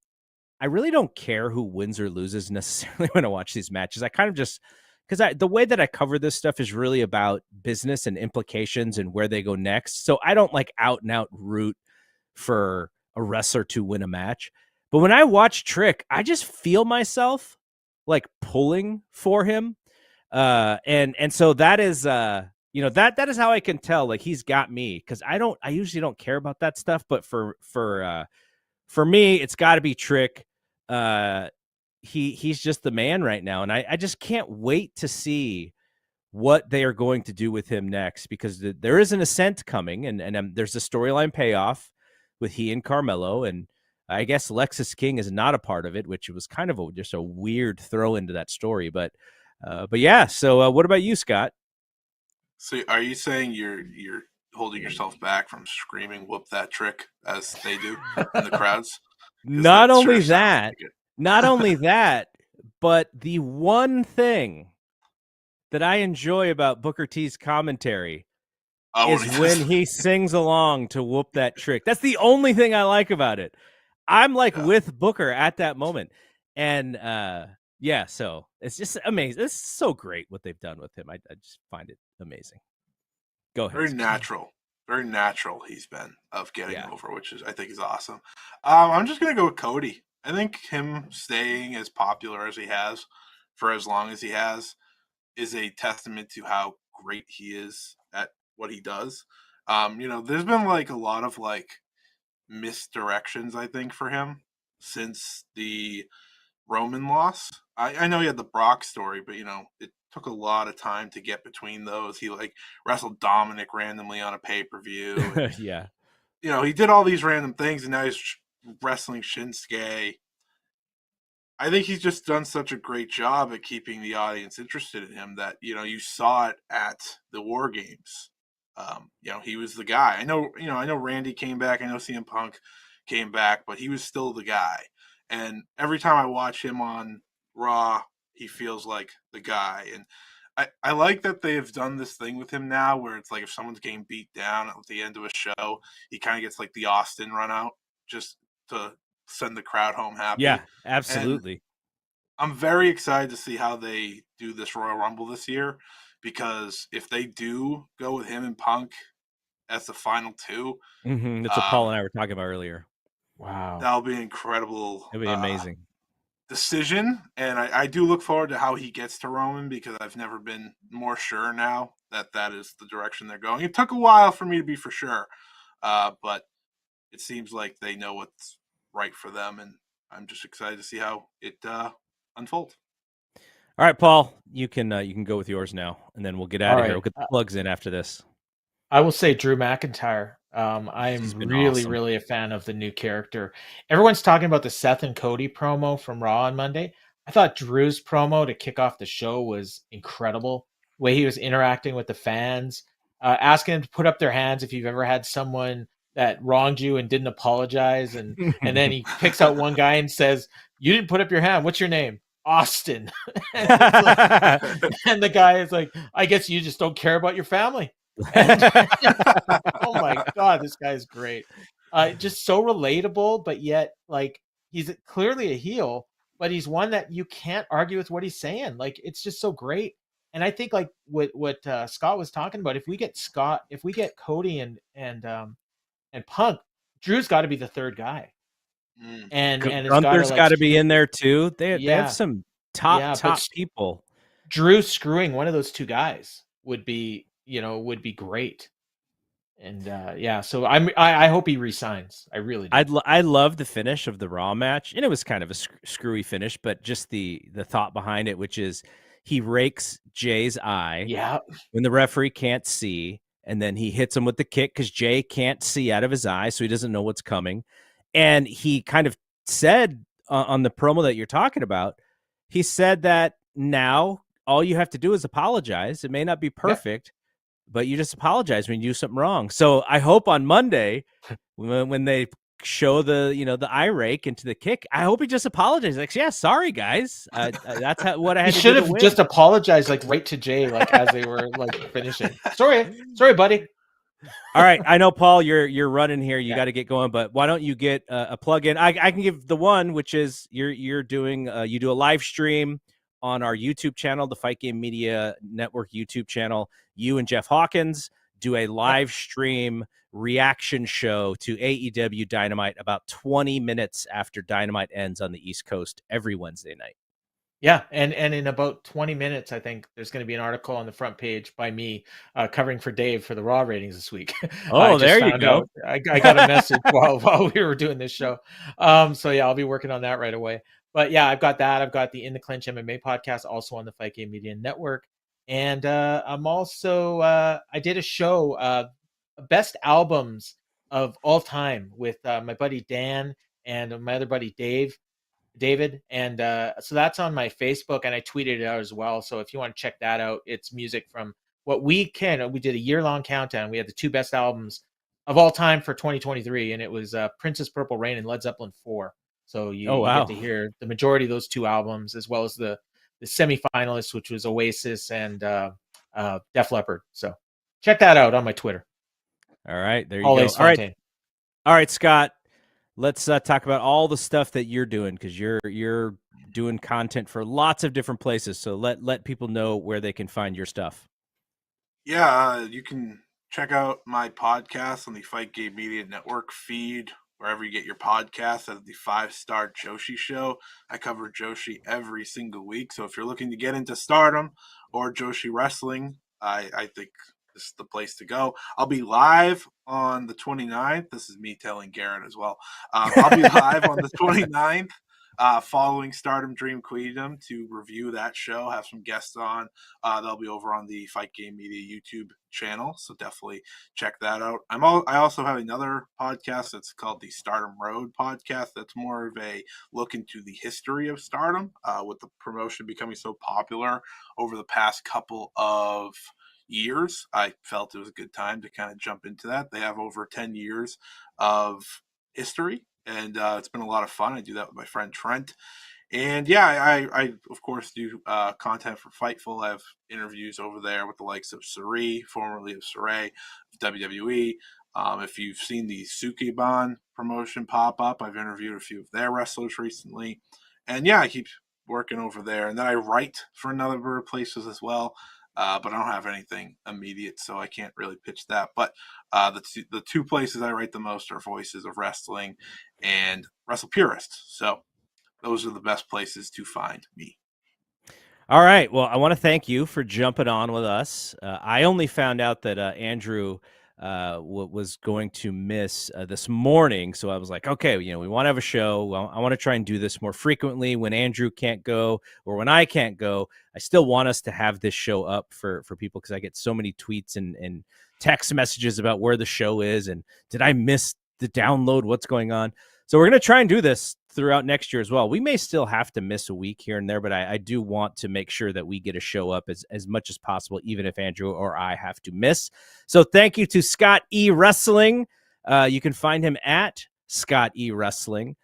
I really don't care who wins or loses necessarily when I watch these matches. I kind of just because the way that I cover this stuff is really about business and implications and where they go next. So I don't like out and out root for a wrestler to win a match. But when I watch Trick, I just feel myself like pulling for him. And so that is that is how I can tell like he's got me because I usually don't care about that stuff, but for me, it's got to be Trick. He's just the man right now, and I just can't wait to see what they are going to do with him next because there is an ascent coming, and there's a storyline payoff with he and Carmelo, and I guess Lexus King is not a part of it, which was kind of just a weird throw into that story, but yeah. So what about you, Scott? So are you saying you're holding yourself back from screaming "whoop that Trick" as they do in the crowds? Not only that, but the one thing that I enjoy about Booker T's commentary is when he sings along to "Whoop That Trick." That's the only thing I like about it. I'm like with Booker at that moment. And so it's just amazing. It's so great what they've done with him. I just find it amazing. Go ahead. Very natural he's been of getting over, which I think is awesome. I'm just going to go with Cody. I think him staying as popular as he has for as long as he has is a testament to how great he is at what he does. There's been like a lot of like misdirections, I think, for him since the Roman loss. I know he had the Brock story, but it took a lot of time to get between those. He like wrestled Dominic randomly on a pay-per-view. Yeah. He did all these random things, and now he's wrestling Shinsuke. I think he's just done such a great job at keeping the audience interested in him that, you saw it at the War Games. He was the guy. I know Randy came back. I know CM Punk came back, but he was still the guy. And every time I watch him on Raw, he feels like the guy. And I like that they've done this thing with him now where it's like if someone's getting beat down at the end of a show, he kind of gets like the Austin run out just to send the crowd home happy. Yeah, absolutely. And I'm very excited to see how they do this Royal Rumble this year because if they do go with him and Punk as the final two. That's what Paul and I were talking about earlier. Wow. That'll be an incredible It'd be amazing. decision. And I do look forward to how he gets to Roman, because I've never been more sure now that that is the direction they're going. It took a while for me to be for sure, but it seems like they know what's right for them, and I'm just excited to see how it unfolds. All right, Paul, you can go with yours now, and then we'll get out All of here. right. We'll get the plugs in after this. I will say Drew McIntyre. I He's am been really, awesome. really a fan of the new character. Everyone's talking about the Seth and Cody promo from Raw on Monday. I thought Drew's promo to kick off the show was incredible. The way he was interacting with the fans, asking them to put up their hands if you've ever had someone that wronged you and didn't apologize, and then he picks out one guy and says, "You didn't put up your hand. What's your name?" Austin. And it's like, and the guy is like, "I guess you just don't care about your family." And oh my god, this guy's great. Just so relatable, but yet like he's clearly a heel, but he's one that you can't argue with what he's saying. Like it's just so great. And I think like what Scott was talking about, if we get Cody and Punk, Drew's got to be the third guy, and it's got to Gunther's like got to be in there too. They have yeah, some yeah, top but people. Drew screwing one of those two guys would be great. And yeah, so I hope he resigns. I really do. I love the finish of the Raw match, and it was kind of a screwy finish, but just the thought behind it, which is he rakes Jay's eye Yeah, when the referee can't see, and then he hits him with the kick because Jay can't see out of his eye, so he doesn't know what's coming. And he kind of said on the promo that you're talking about, he said that now all you have to do is apologize. It may not be yeah. perfect, but you just apologize when you do something wrong. So I hope on Monday when they show the eye rake into the kick, I hope he just apologizes. Like, yeah, sorry guys, that's what I He had to do should to have win. just apologized like right to Jay, like as they were like finishing. Sorry, buddy. All right, I know Paul, you're running here. You Yeah. got to get going, but why don't you get a plug in? I can give the one, which is you're doing you do a live stream on our YouTube channel, the Fight Game Media Network YouTube channel. You and Jeff Hawkins do a live stream reaction show to AEW Dynamite about 20 minutes after Dynamite ends on the East Coast every Wednesday night. Yeah, and in about 20 minutes, I think there's going to be an article on the front page by me covering for Dave for the Raw ratings this week. I Oh, just there you found go. out. I got a message while we were doing this show. So yeah, I'll be working on that right away. But yeah, I've got that. I've got the In the Clinch MMA podcast also on the Fight Game Media Network, and I'm also I did a show best albums of all time with my buddy Dan and my other buddy David, and so that's on my Facebook, and I tweeted it out as well. So if you want to check that out, it's music from we did a year-long countdown. We had the two best albums of all time for 2023, and it was Princess Purple Rain and Led Zeppelin 4. So Oh, you get wow. to hear the majority of those two albums, as well as the semifinalists, which was Oasis and Def Leppard. So check that out on my Twitter. All right, there you Paul go. A. Sfontaine. All right, Scott. Let's talk about all the stuff that you're doing, because you're doing content for lots of different places. So let people know where they can find your stuff. Yeah, you can check out my podcast on the Fight Game Media Network feed, wherever you get your podcasts, at the 5-Star Joshi Show. I cover Joshi every single week. So if you're looking to get into Stardom or Joshi Wrestling, I think this is the place to go. I'll be live on the 29th. This is me telling Garrett as well. I'll be live on the 29th. Following Stardom Dream Queendom to review that show, have some guests on. They'll be over on the Fight Game Media YouTube channel, so definitely check that out. I also have another podcast that's called the Stardom Road podcast. That's more of a look into the history of Stardom, with the promotion becoming so popular over the past couple of years. I felt it was a good time to kind of jump into that. They have over 10 years of history, and it's been a lot of fun. I do that with my friend Trent. And yeah, I of course do content for Fightful. I have interviews over there with the likes of Sarai, formerly of Sarai, of WWE. If you've seen the Sukeban promotion pop up, I've interviewed a few of their wrestlers recently. And yeah, I keep working over there. And then I write for a number of places as well. but I don't have anything immediate, so I can't really pitch that. But the two places I write the most are Voices of Wrestling and Wrestle Purist. So those are the best places to find me. All right. Well, I want to thank you for jumping on with us. I only found out that Andrew was going to miss this morning. So I was like, okay, we want to have a show. Well, I want to try and do this more frequently when Andrew can't go or when I can't go. I still want us to have this show up for people because I get so many tweets and text messages about where the show is and did I miss the download? What's going on? So we're going to try and do this throughout next year as well. We may still have to miss a week here and there, but I do want to make sure that we get a show up as much as possible, even if Andrew or I have to miss. So thank you to Scott E. Wrestling. You can find him at Scott E. Wrestling.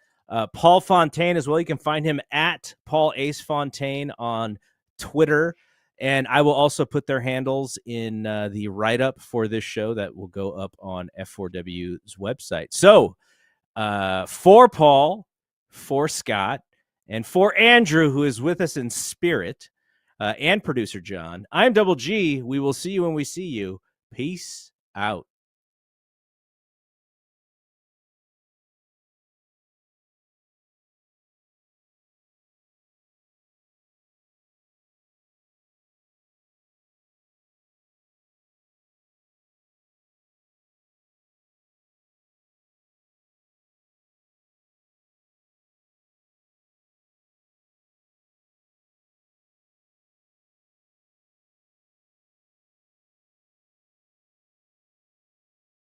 Paul Fontaine as well. You can find him at Paul Ace Fontaine on Twitter. And I will also put their handles in the write-up for this show that will go up on F4W's website. So for Paul, for Scott, and for Andrew, who is with us in spirit, and producer John, I'm Double G. We will see you when we see you. Peace out.